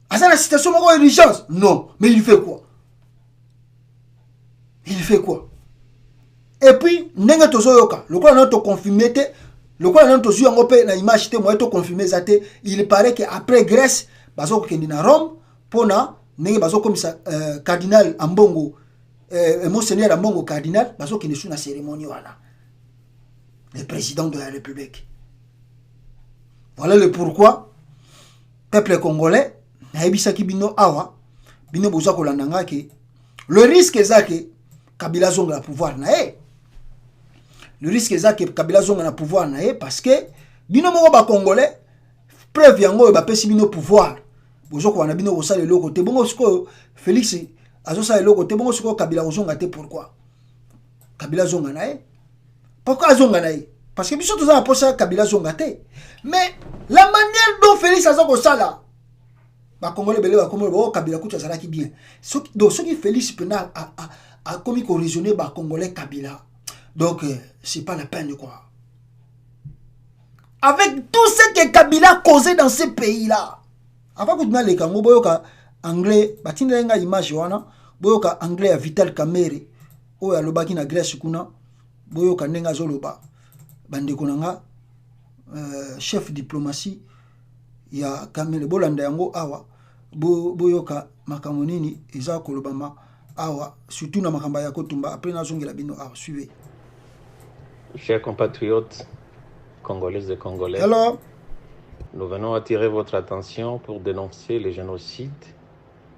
À la situation d'urgence? Non. Mais il fait quoi? Il fait quoi? Et puis, nenga tozoyoka, le quoi notre confirmé, le quoi notre zoyoka na image te moi to confirmé zate, il paraît que après Grèce, bazo kendi na Rome, pona nenga bazo comme ça cardinal Ambongo, monseigneur Ambongo cardinal, bazo kendi sous na cérémonie wana. Le président de la République. Voilà le pourquoi peuple congolais na ebisaki bino awa, bino boza kolandanga ke le risque ezake Kabila zonga na pouvoir na e. Le risque est que Kabila zonga na pouvoir na e parce que bino moko ba congolais preuve yango ba pesi bino pouvoir. Bozo ko wana bino osala le côté bongo siko Félix azo sala le côté bongo siko Kabila zonga te pourquoi? Kabila zonga na e. Pourquoi zonga na e? Parce que biso toza pour ça Kabila zonga te. Mais la manière dont Félix azo ko sala ba congolais belé ba congolais bo Kabila kutu sala ki bien. Donc ce qui Félix pena a commis qu'on raisonner par Congolais Kabila. Donc, c'est pas la peine de croire. Avec tout ce que Kabila causé dans ce pays-là. Avant que tu n'aies les Kango, boyoka anglais, batindenga image wana, boyoka anglais à Vital Kamerhe, oya lobaki na Grèce kuna, boyoka nenga zoloba, bande konanga, chef diplomatie, ya Kamerhe, bolanda yango awa, boyoka makamonini, eza kolobama, awa, surtout na makamba ya kotumba, après na zongi la bino awa, suivez. Chers compatriotes congolaises et congolais, alors, nous venons attirer votre attention pour dénoncer le génocide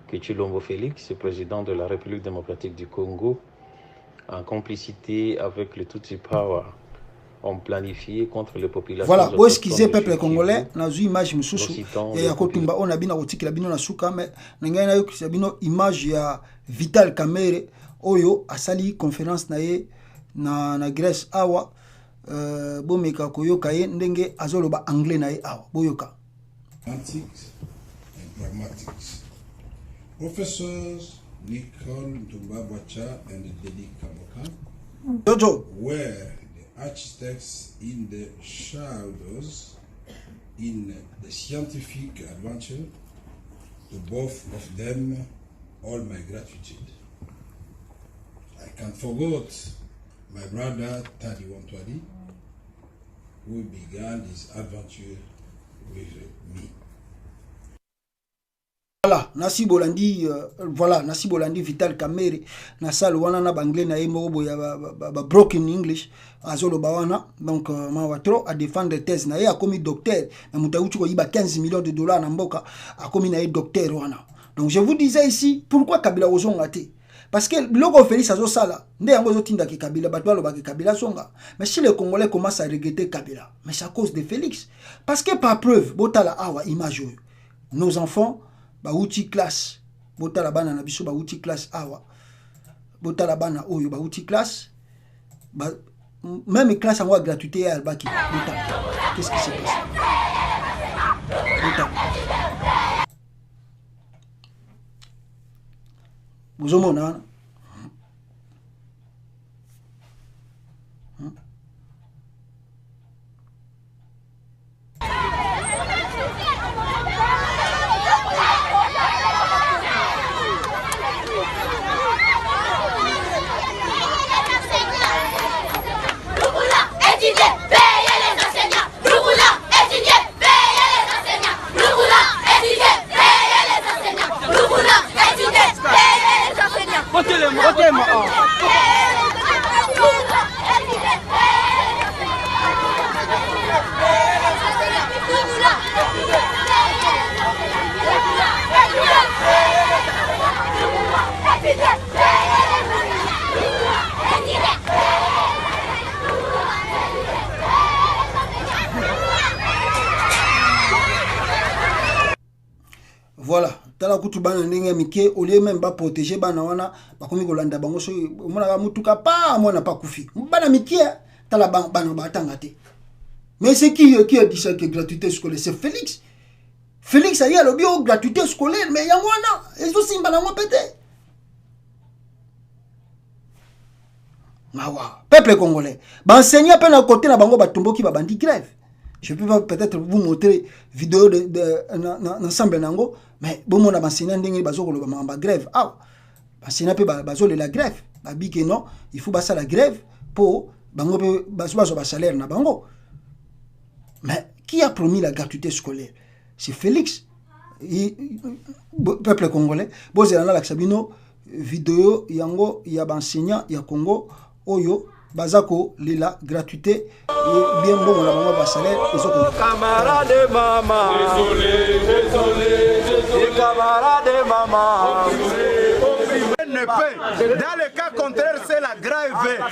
que Tshilombo Félix, président de la République démocratique du Congo, en complicité avec le Tutsi Power, ont planifié contre les populations. Voilà, où est-ce qu'ils peuple congolais, na zu image mususu ya kotumba on a bina otikila bino na suka mais ngai na yo bino image ya Vital Kamerhe oyo asali conférence na ye na Grèce awa bomeka koyoka ye ndenge azoloba anglais na ye awa boyoka. Antics and pragmatics. Professors Nicole Ntumba-Bwacha and Dedi Kaboka were the architects in the shadows in the scientific adventure. To both of them, all my gratitude. I can't forget my brother Tadi Wantwadi, who began his adventure with me. Voilà, Nasi Bolandi Vital Kamerhe na salle wana na banglais na yemo ya broken English azolo bawana donc ma watro a défendre thèse na ye a commis docteur na mutauchi ko yiba 15 millions de dollars na mboka a commis na ye docteur wana. Donc je vous disais ici pourquoi Kabila ozonga te. Parce que logo Félix azo sala nde yango zotinda ki Kabila batwa lo ba ki Kabila songa. Mais si les Congolais commencent à regretter Kabila, mais c'est à cause de Félix. Parce que par preuve botala awa image nos enfants bauti classe botala bana na biso bauti classe awa botala bana oyo bauti classe même classe en gratuité ya albaki botala. Qu'est-ce qui s'est passé? Botala. Bozomona mona kutu bana ndenge mike au lieu même ba protéger bana wana ba komi kolanda bango so mona ka mutuka pa mona pa kufi bana mike tala bana ba tangate. Mais c'est qui a dit ça que gratuité scolaire? C'est Félix. Félix a dit le bio gratuité scolaire mais ya wana ils aussi bana mo pété. Mawa peuple congolais ba enseigner pe na côté na bango ba tomboki ba bandi grève. Je peux peut-être vous montrer vidéo d'ensemble nango mais bon mon enseignant ndenge bazo ko ba grève ah enseignant pe bazo la grève ba bi que non il faut basa la grève pour bango pe bazo ba salaire na bango. Mais qui a promis la gratuité scolaire? C'est Félix. Peuple congolais bozela na la sabino vidéo yango ya ba enseignant ya Congo oyo bazako lila gratuité bien bon la maman va salaire camarade maman désolé camarade maman dans le cas contraire c'est la grève.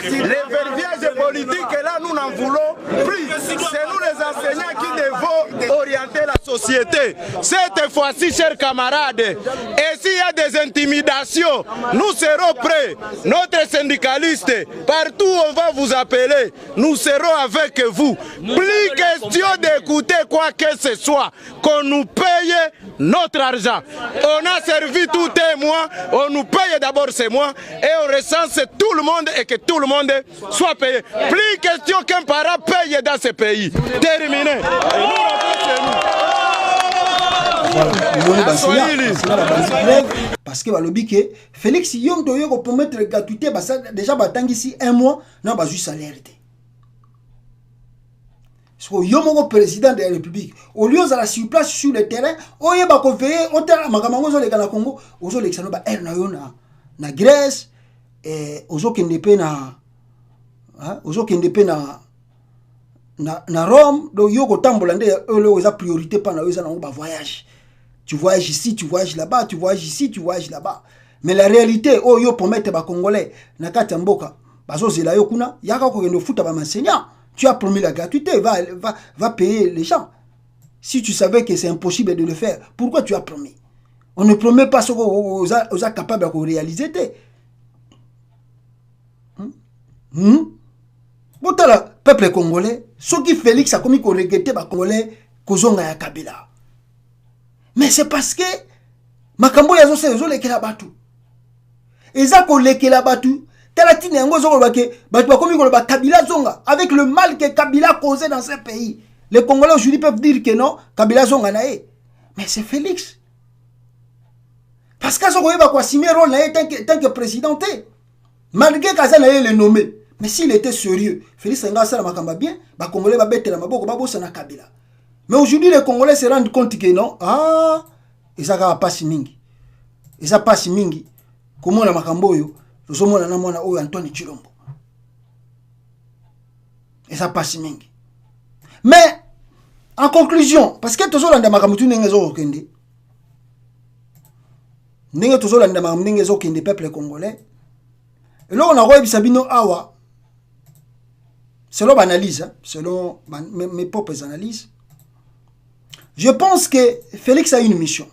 Les verbiages politiques là nous n'en voulons plus. C'est nous les enseignants qui devons orienter la société. Cette fois-ci chers camarades, et s'il y a des intimidations, nous serons prêts. Notre syndicaliste, partout où on va vous appeler, nous serons avec vous. Plus question d'écouter quoi que ce soit, qu'on nous paye notre argent. On a servi tout un mois, on nous paye d'abord ces mois et on recense tout le monde et que tout le monde soit payé. Plus question qu'un parent paye dans ce pays. Terminé. Parce que balobi que Félix Yom doyo ko promettre gratuité déjà batangi ici un mois na ba juste salaire té. So yomo président de la République au lieu de la sur place sur le terrain oye ba ko veiller au terrain makamango zo le kana Congo ozo le xano ba na yo na Grèce et ozo kende pe na ozo kende pe na Rome do yo ko tambola nde elo za priorité pa na yo za na ba voyage. Tu voyages ici, tu voyages là-bas, tu voyages ici, tu voyages là-bas. Mais la réalité, oh yo pour mettre ba Congolais, na kati mboka, bazo zela yo kuna, yaka ko kendo futa ba enseignant. Tu as promis la gratuité, va payer les gens. Si tu savais que c'est impossible de le faire, pourquoi tu as promis? On ne promet pas ce qu'on est capable de réaliser. Bon, peuple congolais, ce qui Félix a commis qu'on regrette les Congolais, kozonga ya Kabila. Mais c'est parce que makambo yazo se zo lekela batu. Eza ko lekela batu. Talatine yango zo ko ke batu ba komi ko ba Kabila zonga avec le mal que Kabila causé dans ce pays. Les Congolais aujourd'hui peuvent dire que non, Kabila zonga nae. Mais c'est Félix. Parce que zo ko ba ko assumer rôle nae tant que président. Malgré Kaza nae le nommé. Mais s'il était sérieux, Félix nga sala makamba bien, ba Congolais ba betela maboko ba bossa na Kabila. Mais aujourd'hui, les Congolais se rendent compte que non, et ça va pas si mingi. Et ça passe mingi. Comment on a makamboyo, nous sommes là, on a Antoine Chilombo. Et ça passe mingi. Mais, en conclusion, parce que tous les gens makamutu n'engezo kende. N'engezo tous les gens n'engezo kende peuple congolais. Et là, on a reçu Sabino Awa. Selon ma analyse, selon mes propres analyses, je pense que Félix a une mission.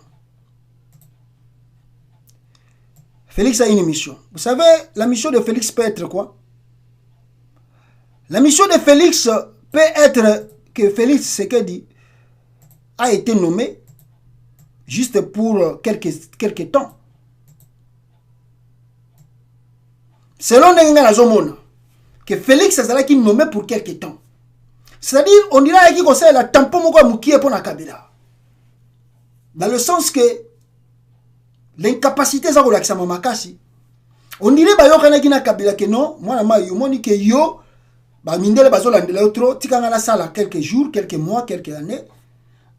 Félix a une mission. Vous savez, la mission de Félix peut être quoi? La mission de Félix peut être que Félix Tshisekedi a été nommé juste pour quelques temps. Selon Nenga Zomona, que Félix a été nommé pour quelques temps. C'est-à-dire, on dirait qu'il conseille la tampon moukie pour la Kabila. Dans le sens que l'incapacité de l'accès à Makasi, on dirait que na Kabila que non, moi, je dis que yo, mindele bazola de l'autre, tika ngala sala quelques jours, quelques mois, quelques années.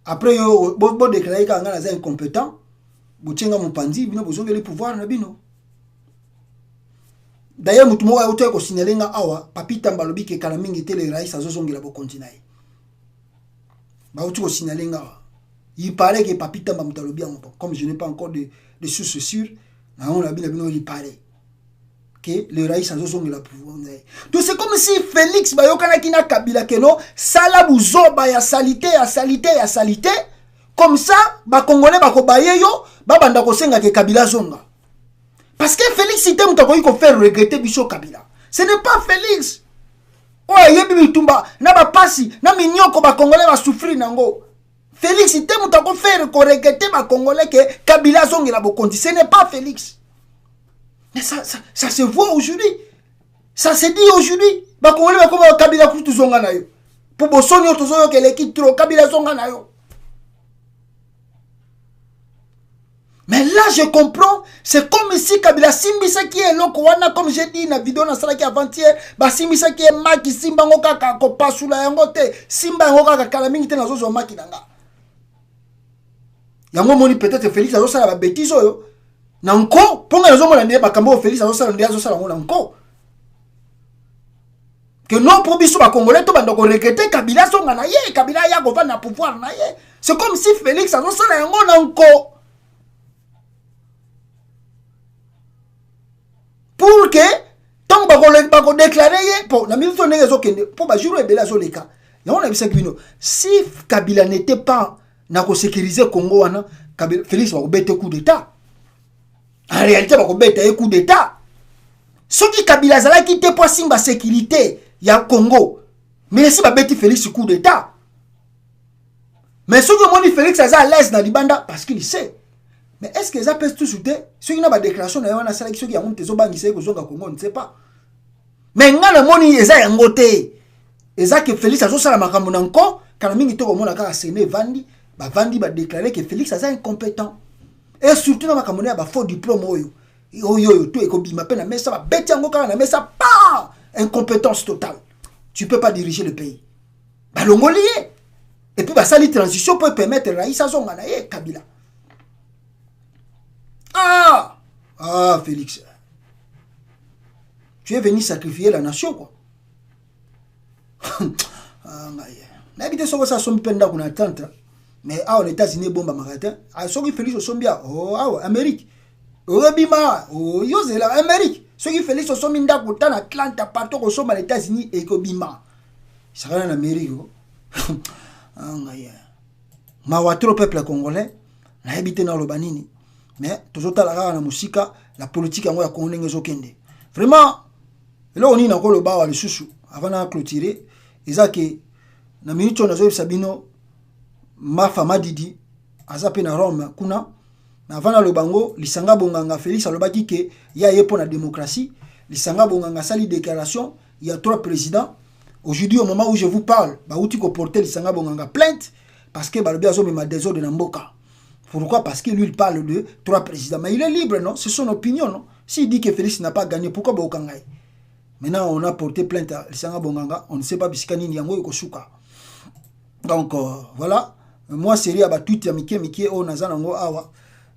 Après, yo, bo déclaré que ngala est incompétent, bo tienga mpanzi, bino bozonge les pouvoirs na bino. D'ailleurs, mutumo wa uto ko signalenga awa papita mbalobi ke kala mingi tele rais azozongela bo continent. Ba uto ko signalenga awa. Il paraît que papita mbamutalobi en comme je n'ai pas encore de sources sûres, na on la bino il paraît que le rais azozongela pouvoir. Donc c'est comme si Félix bayokana kina Kabila que non sala buzoba ya salité Comme ça, ba Congolais ba ko baye yo, ba banda ko senga ke Kabila zonga. Parce que Félix Ité mutako ko faire regretter biso Kabila. Ce n'est pas Félix. Oh, yebi bitumba na ba pasi, na minyoko ba Congolais ba souffrir nango. Félix Ité mutako faire ko regretter ba Congolais que Kabila zonga la bokondi. Ce n'est pas Félix. Mais ça se voit aujourd'hui. Ça se dit aujourd'hui. Ba Congolais ba ko Kabila kutu zonga na yo. Pour bosoni yo tozo yo ke leki trop Kabila zonga na yo. Mais là, je comprends. C'est comme si Kabila Simbisa qui est lokowana, comme j'ai dit dans la vidéo dans la qui avant-hier, bah Simbisa qui est maki Simba ngoka ko pasula yangote, Simba ngoka ka kalamingi te nazo zo maki nanga. Yango moni peut-être Félix azo sala ba bêtise yo. Nanko, ponga nazo mona ndé ba kambo Félix azo sala ndé azo sala ngona nko. Que non pour biso ba Congolais to bando ko regretter Kabila songa na ye, Kabila ya go va na pouvoir na ye. C'est comme si Félix azo sala yango nanko. Pour que tant que vous déclarez pour la minute pour bajuru et bela zoleka on a vu ça si Kabila n'était pas na ko sécuriser Congo wana Kabila Félix va bête coup d'état en réalité va bête coup d'état ce qui Kabila zala qui était pour simba sécurité ya Congo mais si va bête Félix coup d'état mais ce que moi Félix a à l'aise dans libanda parce qu'il sait. Mais est-ce que ça peut tout souter? Ceux qui n'ont pas de déclaration, ceux qui ont monté au banc, ils savent Congo, on ne sait pas. Mais quand le monde est à ngoté, et ça que Félix a joué ça la makamona encore, quand le ministre au monde a séné Vandi, Vandi va déclarer que Félix est incompétent. Et surtout dans makamona, il a faux diplôme. Yo, tout est comme il m'appelle, mais ça va bêter encore, mais ça pas incompétence totale. Tu peux pas diriger le pays. Bah l'ongolier. Et puis bah ça, la transition peut permettre Raïssa Zonganaye, Kabila. Ah, Félix. Tu es venu sacrifier la nation, quoi. N'habitez sur ça, son penda qu'on attend. Mais aux États-Unis, bombe à Maratin. Ah, ceux qui Félix sont bien. Oh, Amérique. Bima. Oh, Yosé, la Amérique. Ceux qui Félix sont bien dans Atlanta, partout aux aux États-Unis et Bima. Ça va en Amérique. Ma voiture, peuple congolais, n'habitez dans le Banini. Mais toujours la musique, la politique en vraiment, là on est encore le bas le sous avant de clôturer. Et ça que na minute on a joué Sabino, ma femme Didi, azape na Rome kuna, na avant le bango, lisanga bonganga Félix alobaki que ya yepo na démocratie, lisanga bonganga sali déclaration, il y a 3 présidents. Aujourd'hui au moment où je vous parle, ba outi ko porter lisanga bonganga plainte parce que ba lobi azo me ma désordre na mboka. Pourquoi? Parce que lui, il parle de 3 présidents. Mais il est libre, non? C'est son opinion, non? S'il dit que Félix n'a pas gagné, pourquoi Bokangaï? Maintenant, on a porté plainte à Lissanga Bonganga. On ne sait pas Biskani Niango et Kosuka. Donc, voilà. Moi, c'est là, tweet ya Mike, oh, Nazanango, Awa.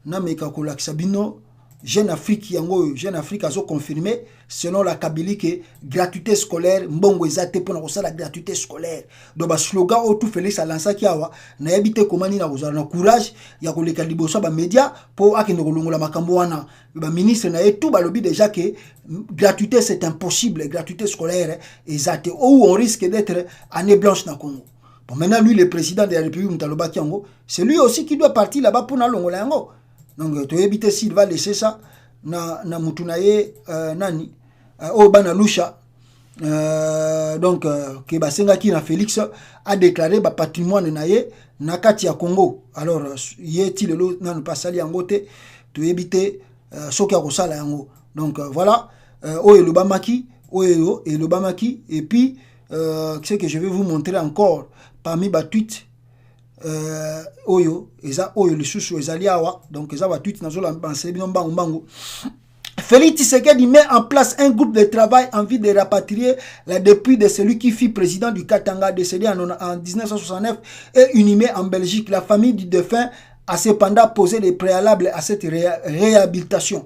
Nameka Kolak Sabino, Jeune Afrique, Yango, Jeune Afrique a confirmé, selon la Kabylie, que gratuité scolaire, Mbongo Ezate pour la gratuité scolaire. Donc, le slogan, oh, tout Félix a lancé Kiawa, n'a habité comment il a courage, il y a les calibosa, médias, pour Akenogolongo la Makamboana. Le ministre n'a tout, lobby déjà que gratuité c'est impossible, gratuité scolaire, Ezate, où on risque d'être année blanche dans le Congo. Bon, maintenant, lui, le président de la République, Mutaloba Kiango, c'est lui aussi qui doit partir là-bas pour Nalongolango. Donc, tu évites s'il va laisser ça, na mutunaye, nani, au Banalusha, donc, que Basenga qui na Félix a déclaré ba patrimoine naye, nakati ya Congo. Alors, yeti le lot, nan pas sali angote, tu évites, soki akosala yango. Donc, voilà, o elobamaki, et puis, ce que je vais vous montrer encore, parmi ba tweets, oyo eza oyo lisusu ezali awa donc eza ba tweet nazo la bino mbango mbango. Félix Tshisekedi met en place un groupe de travail en vue de rapatrier la dépouille de celui qui fut président du Katanga décédé en 1969 et inhumé en Belgique. La famille du défunt a cependant posé les préalables à cette réhabilitation.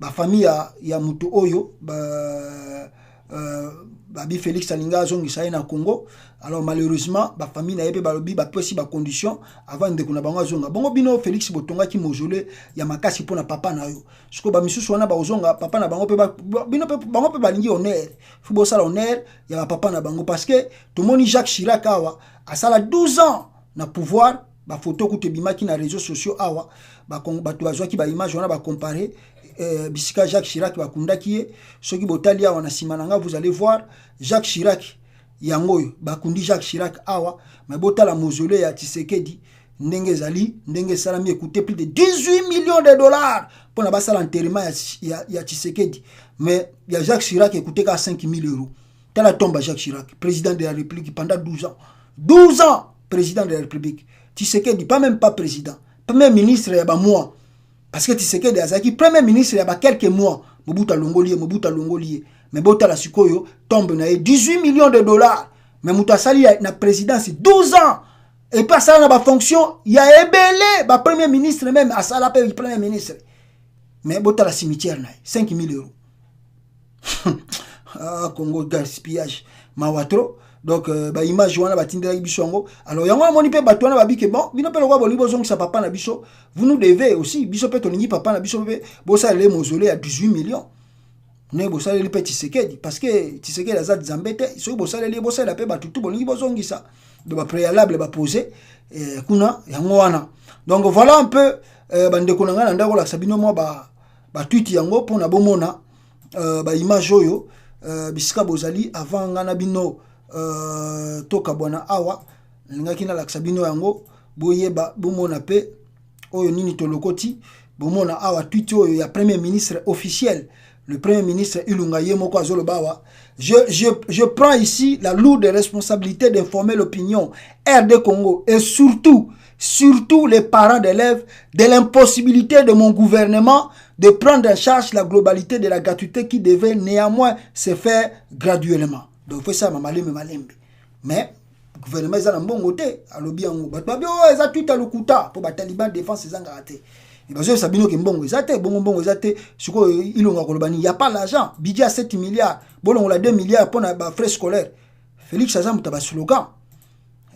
La famille ya mutu oyo Babi Félix Alinga zongi saye na Congo. Alors malheureusement, la famille n'a pas balobi ba pesi ba condition avant de kuna bango zonga. Bongo bino Félix Botonga ki mojole ya makasi pona papa na yo. Siko ba misusu wana ba ozonga papa na bango pe bino pe bango pe balingi honneur. Fubo sala honneur ya papa na bango parce que tout moni Jacques Chirac awa a sala 12 ans na pouvoir ba photo kute bimaki na réseaux sociaux awa ba bazwa ki ba image wana ba comparer bisika Jacques Chirac ba kundaki ye soki botali awa na simananga vous allez voir Jacques Chirac yango ba kundi Jacques Chirac awa mais botala mausolée ya Tshisekedi ndenge zali ndenge salami écouter plus de 18 millions de dollars pour na basala enterrement ya Tshisekedi mais ya Jacques Chirac écouter ka 5 000 euros. Tala tombe Jacques Chirac, président de la République pendant 12 ans. 12 ans, président de la République. Tshisekedi, pas même pas président. Premier ministre, il y a mois. Parce que Tshisekedi, Azaki, premier ministre, il y a quelques mois. Mobuta Longolier. Mais Bota la Sukoyo tombe na 18 millions de dollars. Mais Mouta Sali na présidence 12 ans. Et pas ça na ba fonction, il y a ébélé, ba premier ministre même, à ça la paye premier ministre. Mais Bota la cimetière na 5 000 euros. Ah, Congo gaspillage mawatro donc ba image wana batindela biso ngo alors yango moni pe batwana babike bon bino pe lokwa bolibo zongi sa papa na biso vous nous devez aussi biso pe tolingi papa na biso pe bosa le mausolée à 18 millions ne bosa le petit Tshisekedi parce que Tshisekedi azad zambete so bosa le bosa la pe batutu bolingi bozongi ça de ba préalable ba poser kuna yango wana donc voilà un peu bandeko na ngana ndako la sabino mo ba tweet yango pona bomona ba image oyo bisika bozali avant ngana bino toka bwana awa ngaki na laksa bino yango boyeba bomona pe oyo nini tolokoti bomona awa tweet oyo ya premier ministre officiel le premier ministre Ilunga Yemoko Azolobawa. Je prends ici la lourde responsabilité d'informer l'opinion RD Congo et surtout les parents d'élèves de l'impossibilité de mon gouvernement de prendre en charge la globalité de la gratuité qui devait néanmoins se faire graduellement. Donc, il faut ça, mais le gouvernement est en bon côté. Alors, bien, il y a tout à l'Okuta pour les talibans défense ces engrais. Il y a Sabino qui est bon, il n'y a pas l'argent. Budget à 7 milliards. Bon, on a 2 milliards pour les frais scolaires. Félix Azam, tu as un slogan.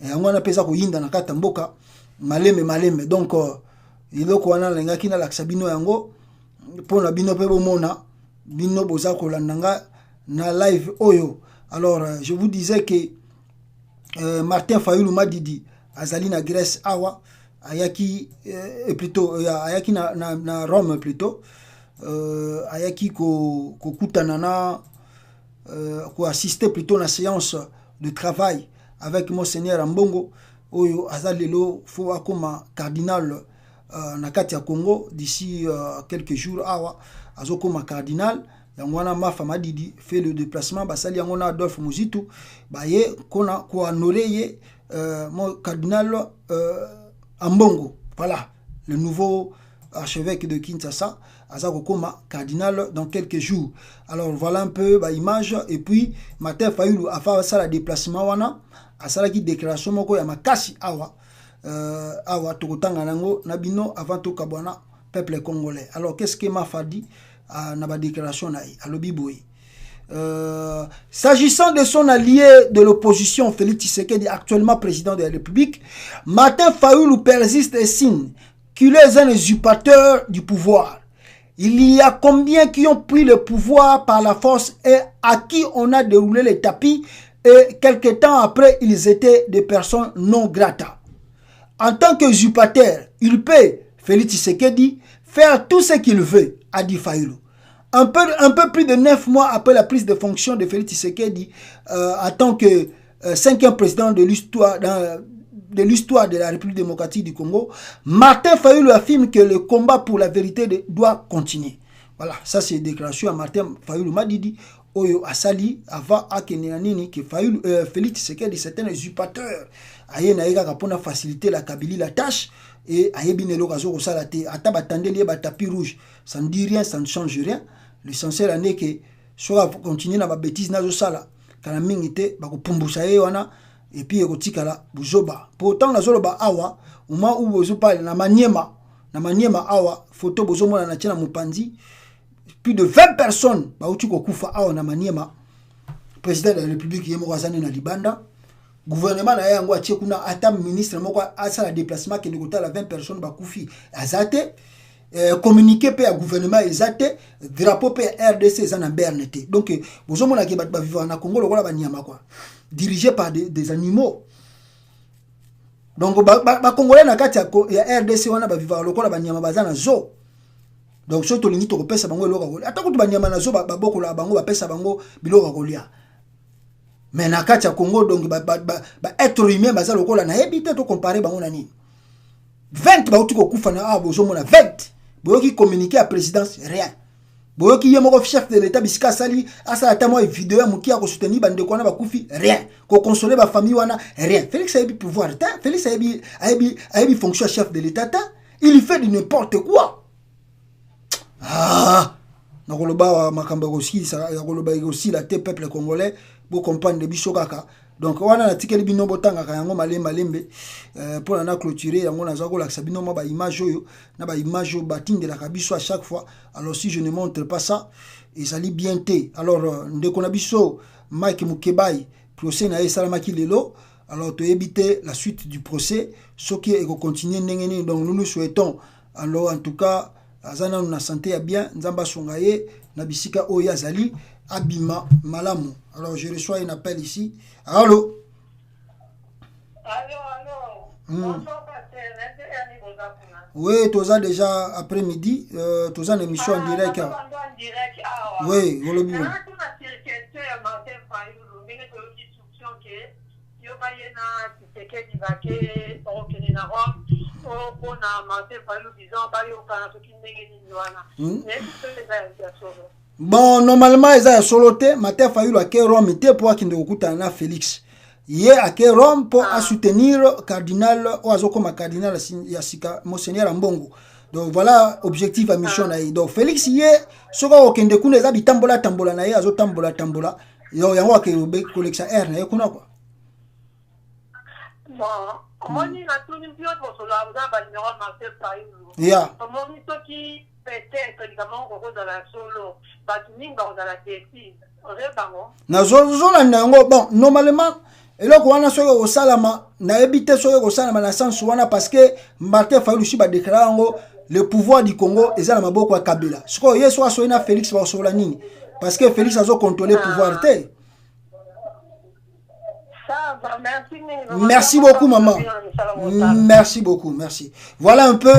Et on a pesé au Yinda, dans Katamboka. Maleme. Donc, il y a un gars qui a Sabino Yango. Pour la bino pe bomona bino boza kolandanga na live oyo. Alors je vous disais que Martin Fayulu Madidi azali na Grèce awa ayaki plutôt ayaki na Rome plutôt ayaki ko kutana na ko assister plutôt na séance de travail avec Monseigneur Mbongo oyo azalelo fo akoma cardinal na kati ya Congo d'ici quelques jours awa azokoma cardinal yangwana Mafa Madidi fait le déplacement basali yangona Adolphe Muzitu baye kona ko honorer mon cardinal Ambongo, voilà le nouveau archevêque de Kinshasa azakokoma cardinal dans quelques jours. Alors voilà un peu ba image et puis Martin Fayulu a fait ça la déplacement wana asala ki déclaration moko ya makasi awa awa tokotanga nango nabino avant to kabwana peuple congolais. Alors qu'est-ce que Mafa dit na ba déclaration na alobi boy s'agissant de son allié de l'opposition Félix Tshisekedi actuellement président de la République, Martin Fayulu persiste et signe qu'il est un usurpateur du pouvoir. Il y a combien qui ont pris le pouvoir par la force et à qui on a déroulé les tapis et quelque temps après ils étaient des personnes non grata. En tant qu'usurpateur, il peut, Félix Tshisekedi, faire tout ce qu'il veut, a dit Fayulu. Un peu plus de 9 mois après la prise de fonction de Félix Tshisekedi, en tant que 5e président de l'histoire de la République démocratique du Congo, Martin Fayulu affirme que le combat pour la vérité doit continuer. Voilà, ça c'est une déclaration à Martin Fayulu Madidi. Oyo asali avant akenenanini que Félix Tshisekedi c'est un usurpateur. Aye na ega kapona faciliter la Kabylie la tâche et aye binelo kazo ko salate ataba tandeli ba tapis rouge. Ça ne dit rien, ça ne change rien. L'essentiel est que soit continuer na ba bêtise nazo sala kana mingite ba ko pumbusa ye wana et puis ekotikala buzoba. Pourtant nazoloba awa uma u bozo pa na Maniema awa photo bozo mona na tena mupanzi. Plus de 20 personnes bauti ko kufa awa na Maniema. Président de la République yemo kwazane na libanda. Gouvernement na yango atie kuna ata ministre moko asala déplacement ke ndikota la 20 personnes ba kufi azate communiqué pe à gouvernement ezate drapeau pe RDC za na Bernete. Donc bozo mona ke ba vivre na Congo lokola ba Niama quoi. Dirigé par des animaux. Donc Congolais na kati ya RDC wana ba vivre lokola banyama bazana zo. Donc so to lingi to kopesa bango eloko kolia. Ata kutu banyama na zo ba bokola bango ba pesa bango biloko kolia. Mais na kati ya Congo donc ba être humain baza lokola na ebite to comparer bango na nini. 20 ba uti ko kufa na bozo mona 20. Boyoki communiquer à présidence rien. Boyoki yemo chef de l'état bisika sali asa ata moi vidéo ya mukia ko soutenir bande ko na ba kufi rien. Ko consoler ba famille wana rien. Félix a eu pouvoir ta, Félix a eu fonction chef de l'état ta, il fait de n'importe quoi. Ah, nakoloba makamba aussi ça yakoloba aussi la té peuple congolais pour comprendre de biso kaka. Donc wana na tikeli bino botanga ka yango malembe pour na clôturer yango na zako la sabino ma ba image oyo na ba image batinde la kabiso à chaque fois. Alors si je ne montre pas ça et ça lit bien té. Alors ndeko na biso Mike Mukebai procès na esalama ki lelo. Alors to éviter la suite du procès ce qui est continuer ndengene. Donc nous souhaitons alors en tout cas azana na santé ya bien nzamba songaye na bisika oyo azali abima malamu. Alors je reçois un appel ici. Allô? Bonsoir, oui, tu as déjà après-midi, tu as une émission en direct. Oui, vous le bien. Bon, normalement, ils ont soloté, Matin Fayulu a Kérom, pour qu'il ne na Félix. Hier à Kérom pour soutenir cardinal Oazokoma cardinal Yassika Monseigneur Ambongo. Donc voilà objectif à mission naï. Donc Félix hier, ce qu'on kende kuna les habitants tambola naï azo tambola. Yo yango ke be collection R naï kuna quoi. Bon, comment ni na tout ni bio pour cela vous avez numéro Martin Fayulu. Yeah. Comment ni to qui peut-être évidemment au dans la solo, batuning dans la bêtise. Na zo la nango bon normalement eloko wana soyo ko salama na ebité soyo ko salama na sens wana parce que Martin Fayulu shi ba déclarer ngo le pouvoir du Congo eza na maboko ya Kabila. Siko yeso aso na Félix ba sola nini parce que Félix azo contrôler pouvoir te. Merci beaucoup maman. Merci beaucoup, merci. Voilà un peu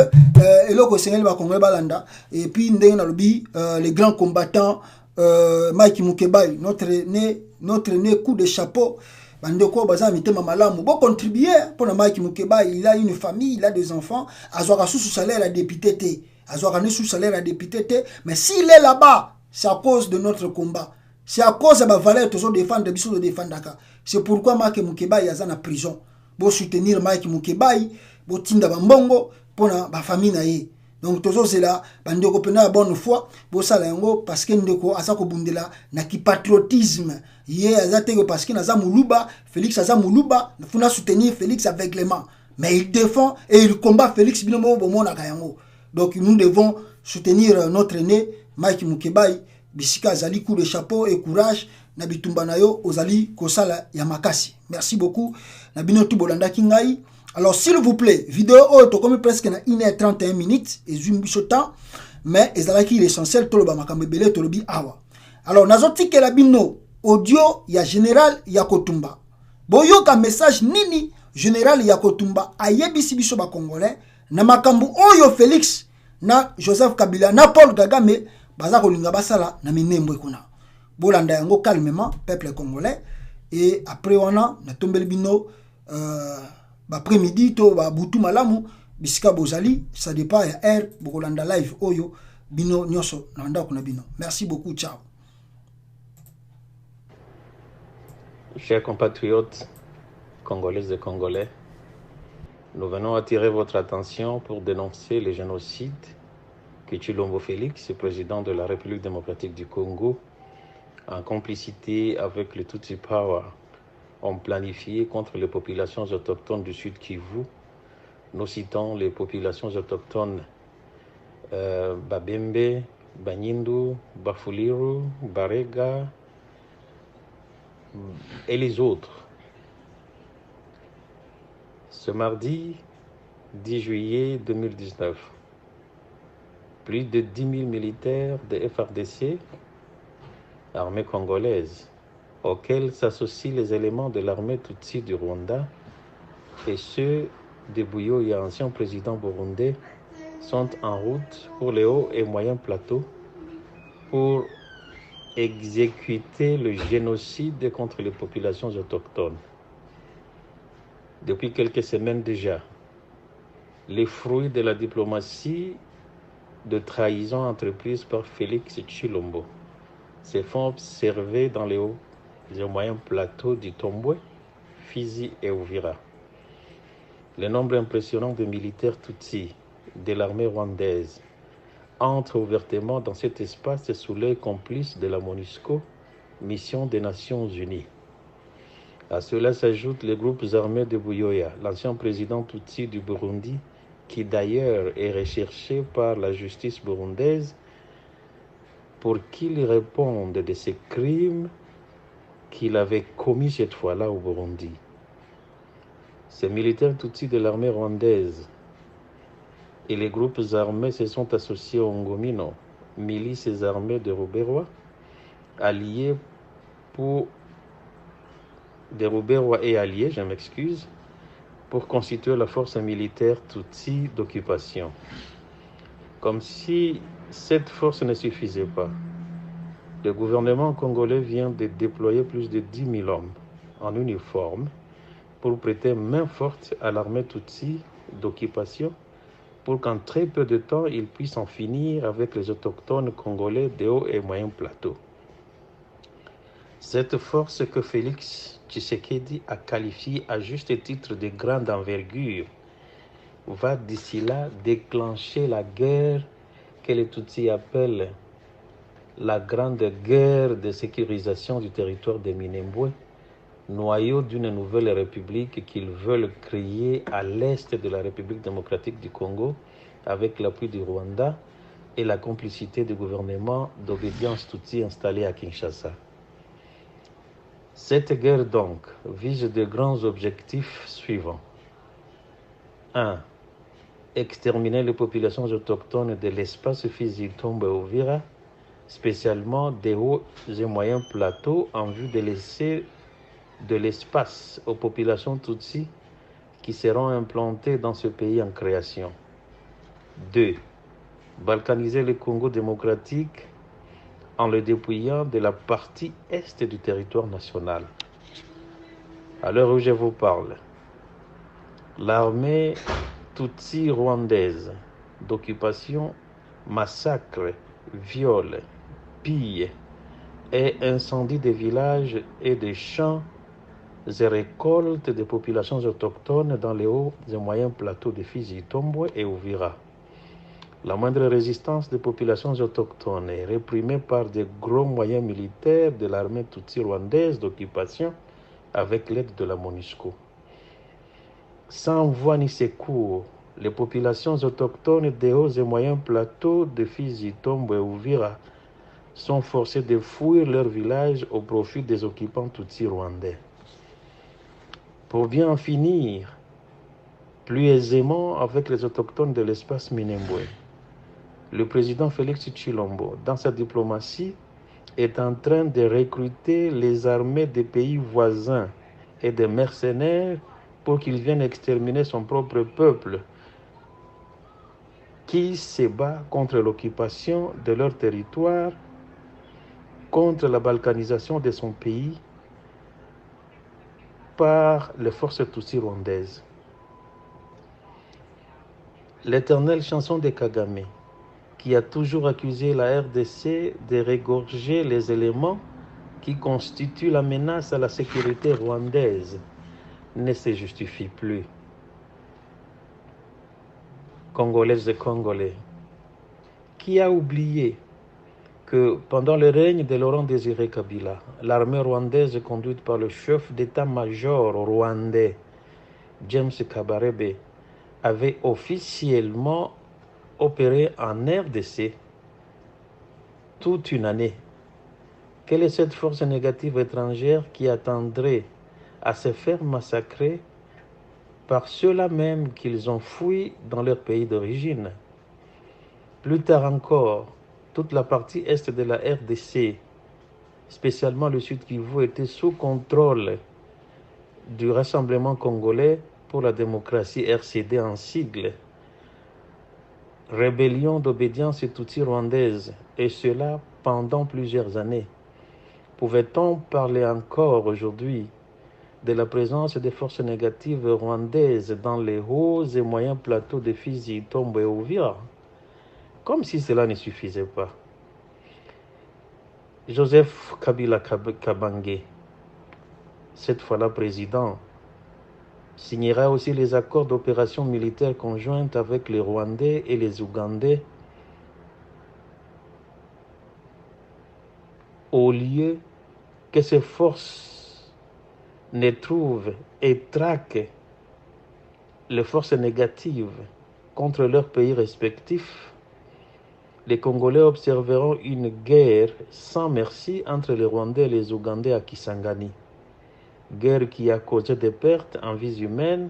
eloko Seigneur ba Congo balanda et puis ndenge na lobi les grands combattants Mike Mukebai, notre né coup de chapeau. Bandeko baza mitema malamu. Bon contribuer pour Mike Mukebai, il a une famille, il a des enfants. Azoka sous salaire à député T. Azoka sous salaire à député T. Mais s'il est là-bas, c'est à cause de notre combat. C'est à cause de ma valeur toujours défendre biso de défendre. C'est pourquoi Mike Mukebai est en prison. Pour soutenir Mike Mukebai, pour tinda bambongo pour ma famille naie. Donc toujours c'est là bandeko pena bonne foi pour ça yango parce que ndeko azako bundela na ki patriotisme yé azate parce que naza muluba Félix aza muluba funa soutenir Félix aveuglément mais il défend et il combat Félix binomo bomona kayango. Donc nous devons soutenir notre aîné Mike Mukebai bisika azali coup de chapeau et courage na bitumba nayo ozali kosala ya makasi. Merci beaucoup na binotu bolanda kingai. Alors, s'il vous plaît, vidéo auto comme presque na 1h31 minutes et zoom bichotan, mais ezalaki l'essentiel toloba makambe belé tolobi awa. Alors, nazoti ke la bino audio ya général Yakotumba. Boyo ka message nini général Yakotumba ayebisi biso ba congolais na makambu oyo Félix na Joseph Kabila na Paul Kagame baza kolinga basala na minembo kuna. Bolanda yango calmement peuple congolais et après wana na tombeli bino après-midi to ba butu malamu bisika bozali ça dépend ya air bokolanda live oyo bino nyoso na ndako na bino. Merci beaucoup, ciao. Chers compatriotes congolaises et congolais, nous venons attirer votre attention pour dénoncer le génocide que Tshilombo Félix, président de la République démocratique du Congo, en complicité avec le Tutsi Power, ont planifié contre les populations autochtones du Sud Kivu. Nous citons les populations autochtones Babembe, Banyindu, Bafuliru, Barega et les autres. Ce mardi 10 juillet 2019, plus de 10 000 militaires de FARDC, armée congolaise, auxquels s'associent les éléments de l'armée Tutsi du Rwanda et ceux de Buyoya, ancien président burundais, sont en route pour les hauts et moyens plateaux pour exécuter le génocide contre les populations autochtones. Depuis quelques semaines déjà, les fruits de la diplomatie de trahison entreprise par Félix Tshilombo se font observer dans les hauts et moyens plateaux du Tomboué, Fizi et Uvira. Le nombre impressionnant de militaires Tutsis de l'armée rwandaise entre ouvertement dans cet espace sous l'œil complice de la MONUSCO, mission des Nations Unies. À cela s'ajoutent les groupes armés de Buyoya, l'ancien président Tutsi du Burundi, qui d'ailleurs est recherché par la justice burundaise pour qu'il réponde de ces crimes qu'il avait commis cette fois-là au Burundi. Ces militaires Tutsis de l'armée rwandaise et les groupes armés se sont associés au Ngomino, milices armées de Ruberwa, alliés pour des Ruberwa et alliés, pour constituer la force militaire Tutsi d'occupation. Comme si cette force ne suffisait pas, le gouvernement congolais vient de déployer plus de 10 000 hommes en uniforme pour prêter main forte à l'armée Tutsi d'occupation pour qu'en très peu de temps, ils puissent en finir avec les autochtones congolais des hauts et moyens plateaux. Cette force que Félix Tshisekedi a qualifiée à juste titre de grande envergure va d'ici là déclencher la guerre que les Tutsis appellent la grande guerre de sécurisation du territoire de Minembwe, noyau d'une nouvelle république qu'ils veulent créer à l'est de la République démocratique du Congo avec l'appui du Rwanda et la complicité du gouvernement d'obédience Tutsi installé à Kinshasa. Cette guerre donc vise de grands objectifs suivants. 1. Exterminer les populations autochtones de l'espace Fizi-Tombe et Uvira, spécialement des hauts et moyens plateaux, en vue de laisser de l'espace aux populations Tutsi qui seront implantées dans ce pays en création. 2. Balkaniser le Congo démocratique en le dépouillant de la partie est du territoire national. À l'heure où je vous parle, l'armée Tutsi rwandaise d'occupation massacre, viole, pille et incendie des villages et des champs et récoltes des populations autochtones dans les hauts et moyens plateaux de Fizi-Tombwe et Uvira. La moindre résistance des populations autochtones est réprimée par de gros moyens militaires de l'armée Tutsi rwandaise d'occupation avec l'aide de la MONUSCO. Sans voix ni secours, les populations autochtones des hauts et moyens plateaux de Fizi-Tombwe et Uvira sont forcées de fuir leur village au profit des occupants Tutsi rwandais. Pour bien en finir plus aisément avec les autochtones de l'espace Minembwe, le président Félix Tshilombo, dans sa diplomatie, est en train de recruter les armées des pays voisins et des mercenaires pour qu'ils viennent exterminer son propre peuple qui se bat contre l'occupation de leur territoire, contre la balkanisation de son pays par les forces Tutsi rwandaises. L'éternelle chanson de Kagame, qui a toujours accusé la RDC de régorger les éléments qui constituent la menace à la sécurité rwandaise, ne se justifie plus. Congolaises et Congolais, qui a oublié que pendant le règne de Laurent Désiré Kabila, l'armée rwandaise conduite par le chef d'état-major rwandais, James Kabarebe, avait officiellement opéré en RDC toute une année. Quelle est cette force négative étrangère qui attendrait à se faire massacrer par ceux-là même qu'ils ont fui dans leur pays d'origine? Plus tard encore, toute la partie est de la RDC, spécialement le Sud Kivu, était sous contrôle du Rassemblement congolais pour la démocratie, RCD en sigle, rébellion d'obédience et tutsi rwandaise, et cela pendant plusieurs années. Pouvait-on parler encore aujourd'hui de la présence des forces négatives rwandaises dans les hauts et moyens plateaux de Fizi, Tombo et Uvira, comme si cela ne suffisait pas? Joseph Kabila Kabange, cette fois-là président, signera aussi les accords d'opération militaire conjointe avec les Rwandais et les Ougandais au lieu que ces forces ne trouvent et traquent les forces négatives contre leurs pays respectifs. Les Congolais observeront une guerre sans merci entre les Rwandais et les Ougandais à Kisangani. Guerre qui a causé des pertes en vies humaines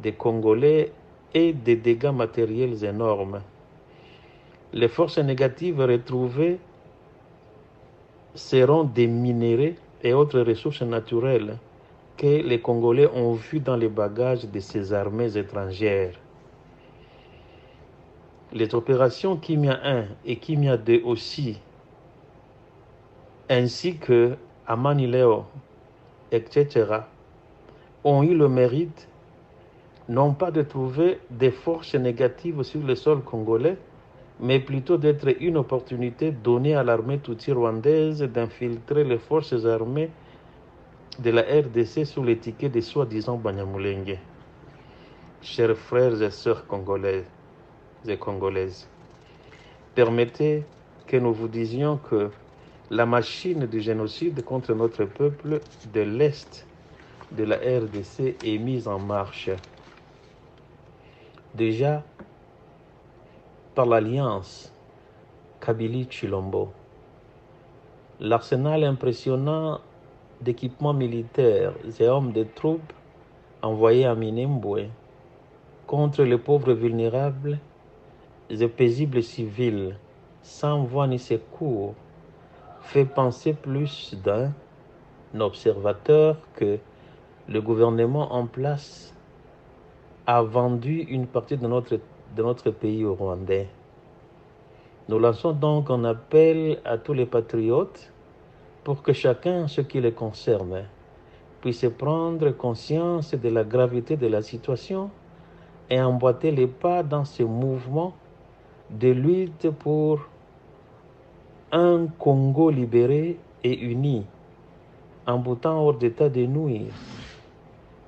des Congolais et des dégâts matériels énormes. Les forces négatives retrouvées seront des minéraux et autres ressources naturelles que les Congolais ont vues dans les bagages de ces armées étrangères. Les opérations Kimia 1 et Kimia 2 aussi, ainsi que Amanileo, etc., ont eu le mérite non pas de trouver des forces négatives sur le sol congolais, mais plutôt d'être une opportunité donnée à l'armée tutsi rwandaise d'infiltrer les forces armées de la RDC sous l'étiquette de soi-disant Banyamulenge. Chers frères et sœurs congolais et congolaises, permettez que nous vous disions que la machine du génocide contre notre peuple de l'Est de la RDC est mise en marche. Déjà par l'alliance Kabila-Chilombo, l'arsenal impressionnant d'équipements militaires et hommes de troupes envoyés à Minembwe contre les pauvres vulnérables et paisibles civils sans voix ni secours fait penser plus d'un observateur que le gouvernement en place a vendu une partie de notre pays aux Rwandais. Nous lançons donc un appel à tous les patriotes pour que chacun, ce qui les concerne, puisse prendre conscience de la gravité de la situation et emboîter les pas dans ce mouvement de lutte pour un Congo libéré et uni, en boutant hors d'état de nuire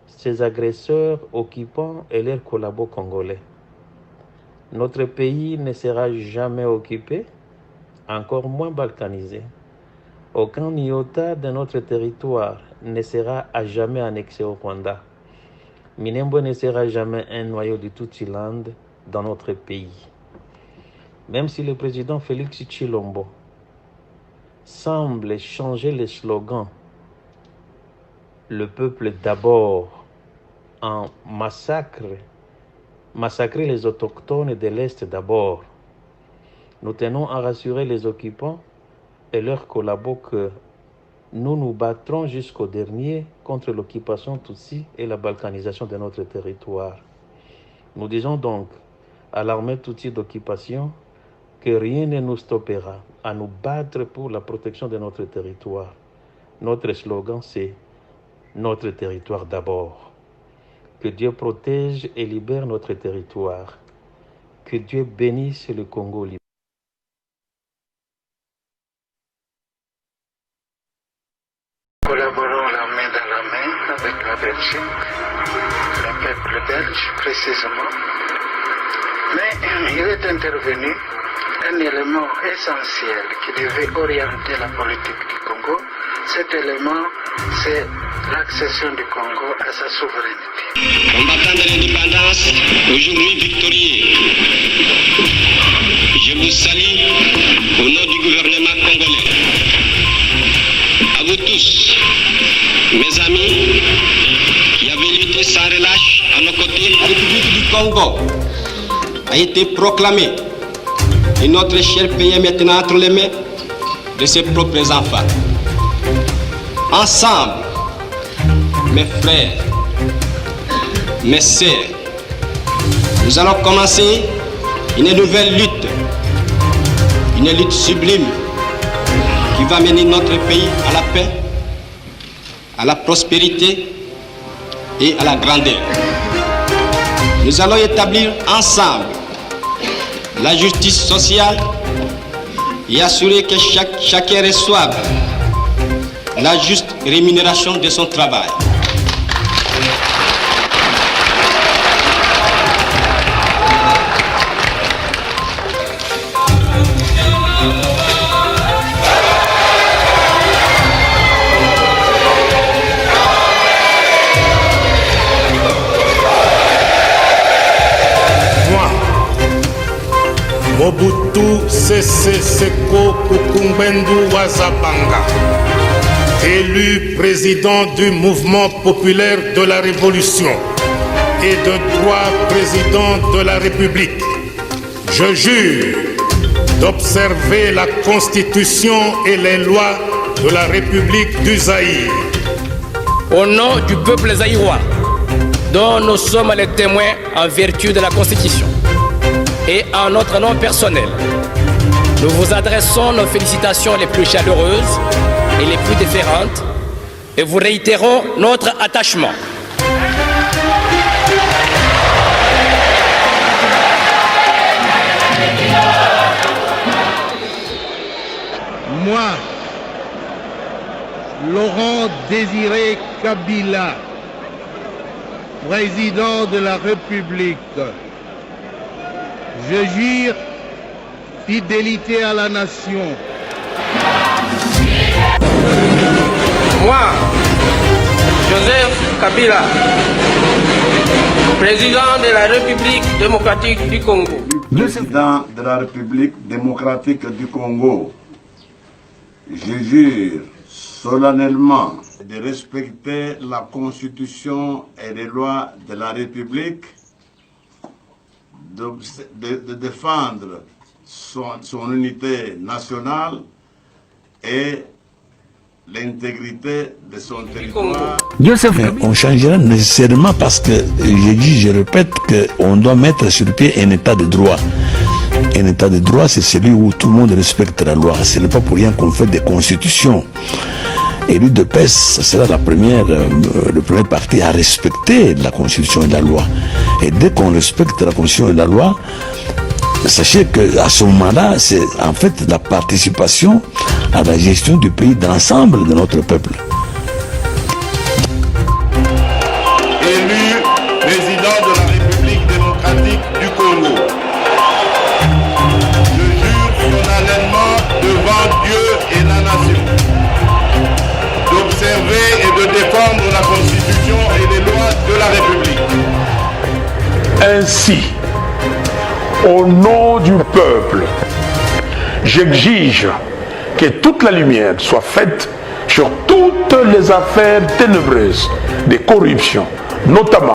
ces agresseurs occupants et leurs collabos congolais. Notre pays ne sera jamais occupé, encore moins balkanisé. Aucun iota de notre territoire ne sera à jamais annexé au Rwanda. Minembwe ne sera jamais un noyau du Tutsi-land dans notre pays. Même si le président Félix Tshilombo semble changer le slogan « Le peuple d'abord » en massacrer les autochtones de l'Est d'abord. Nous tenons à rassurer les occupants et leurs collabos que nous nous battrons jusqu'au dernier contre l'occupation Tutsi et la balkanisation de notre territoire. Nous disons donc à l'armée Tutsi d'occupation que rien ne nous stoppera à nous battre pour la protection de notre territoire. Notre slogan, c'est « Notre territoire d'abord ». Que Dieu protège et libère notre territoire. Que Dieu bénisse le Congo libre. Collaborons la main dans la main avec la Belgique, le peuple belge précisément. Mais il est intervenu un élément essentiel qui devait orienter la politique du Congo. Cet élément, c'est l'accession du Congo à sa souveraineté. Combattant de l'indépendance, aujourd'hui victorieux, je vous salue au nom du gouvernement congolais. À vous tous, mes amis, qui avez lutté sans relâche à nos côtés, la République du Congo a été proclamée et notre cher pays est maintenant entre les mains de ses propres enfants. Ensemble, mes frères, mes sœurs, nous allons commencer une nouvelle lutte, une lutte sublime qui va mener notre pays à la paix, à la prospérité et à la grandeur. Nous allons établir ensemble la justice sociale et assurer que chacun reçoive la juste rémunération de son travail. Mobutu Sese Seko Kukumbendu Wazabanga, élu président du mouvement populaire de la Révolution et de droit président de la République, je jure d'observer la Constitution et les lois de la République du Zaïre. Au nom du peuple zaïrois, dont nous sommes les témoins en vertu de la Constitution, et en notre nom personnel, nous vous adressons nos félicitations les plus chaleureuses et les plus déférentes et vous réitérons notre attachement. Moi, Laurent Désiré Kabila, président de la République, je jure fidélité à la nation. Moi, Joseph Kabila, président de la République démocratique du Congo. Président de la République démocratique du Congo, je jure solennellement de respecter la Constitution et les lois de la République, de défendre son unité nationale et l'intégrité de son territoire. On changera nécessairement parce que, je répète, qu'on doit mettre sur pied un état de droit. Un état de droit, c'est celui où tout le monde respecte la loi. Ce n'est pas pour rien qu'on fait des constitutions. Et l'UDPS, ce sera le premier parti à respecter la Constitution et la loi. Et dès qu'on respecte la Constitution et la loi, sachez qu'à ce moment-là, c'est en fait la participation à la gestion du pays, de l'ensemble de notre peuple. Élu président de la République démocratique du Congo, je jure solennellement devant Dieu et la nation d'observer et de défendre la Constitution et les lois de la République. Ainsi, au nom du peuple, j'exige que toute la lumière soit faite sur toutes les affaires ténébreuses de corruption, notamment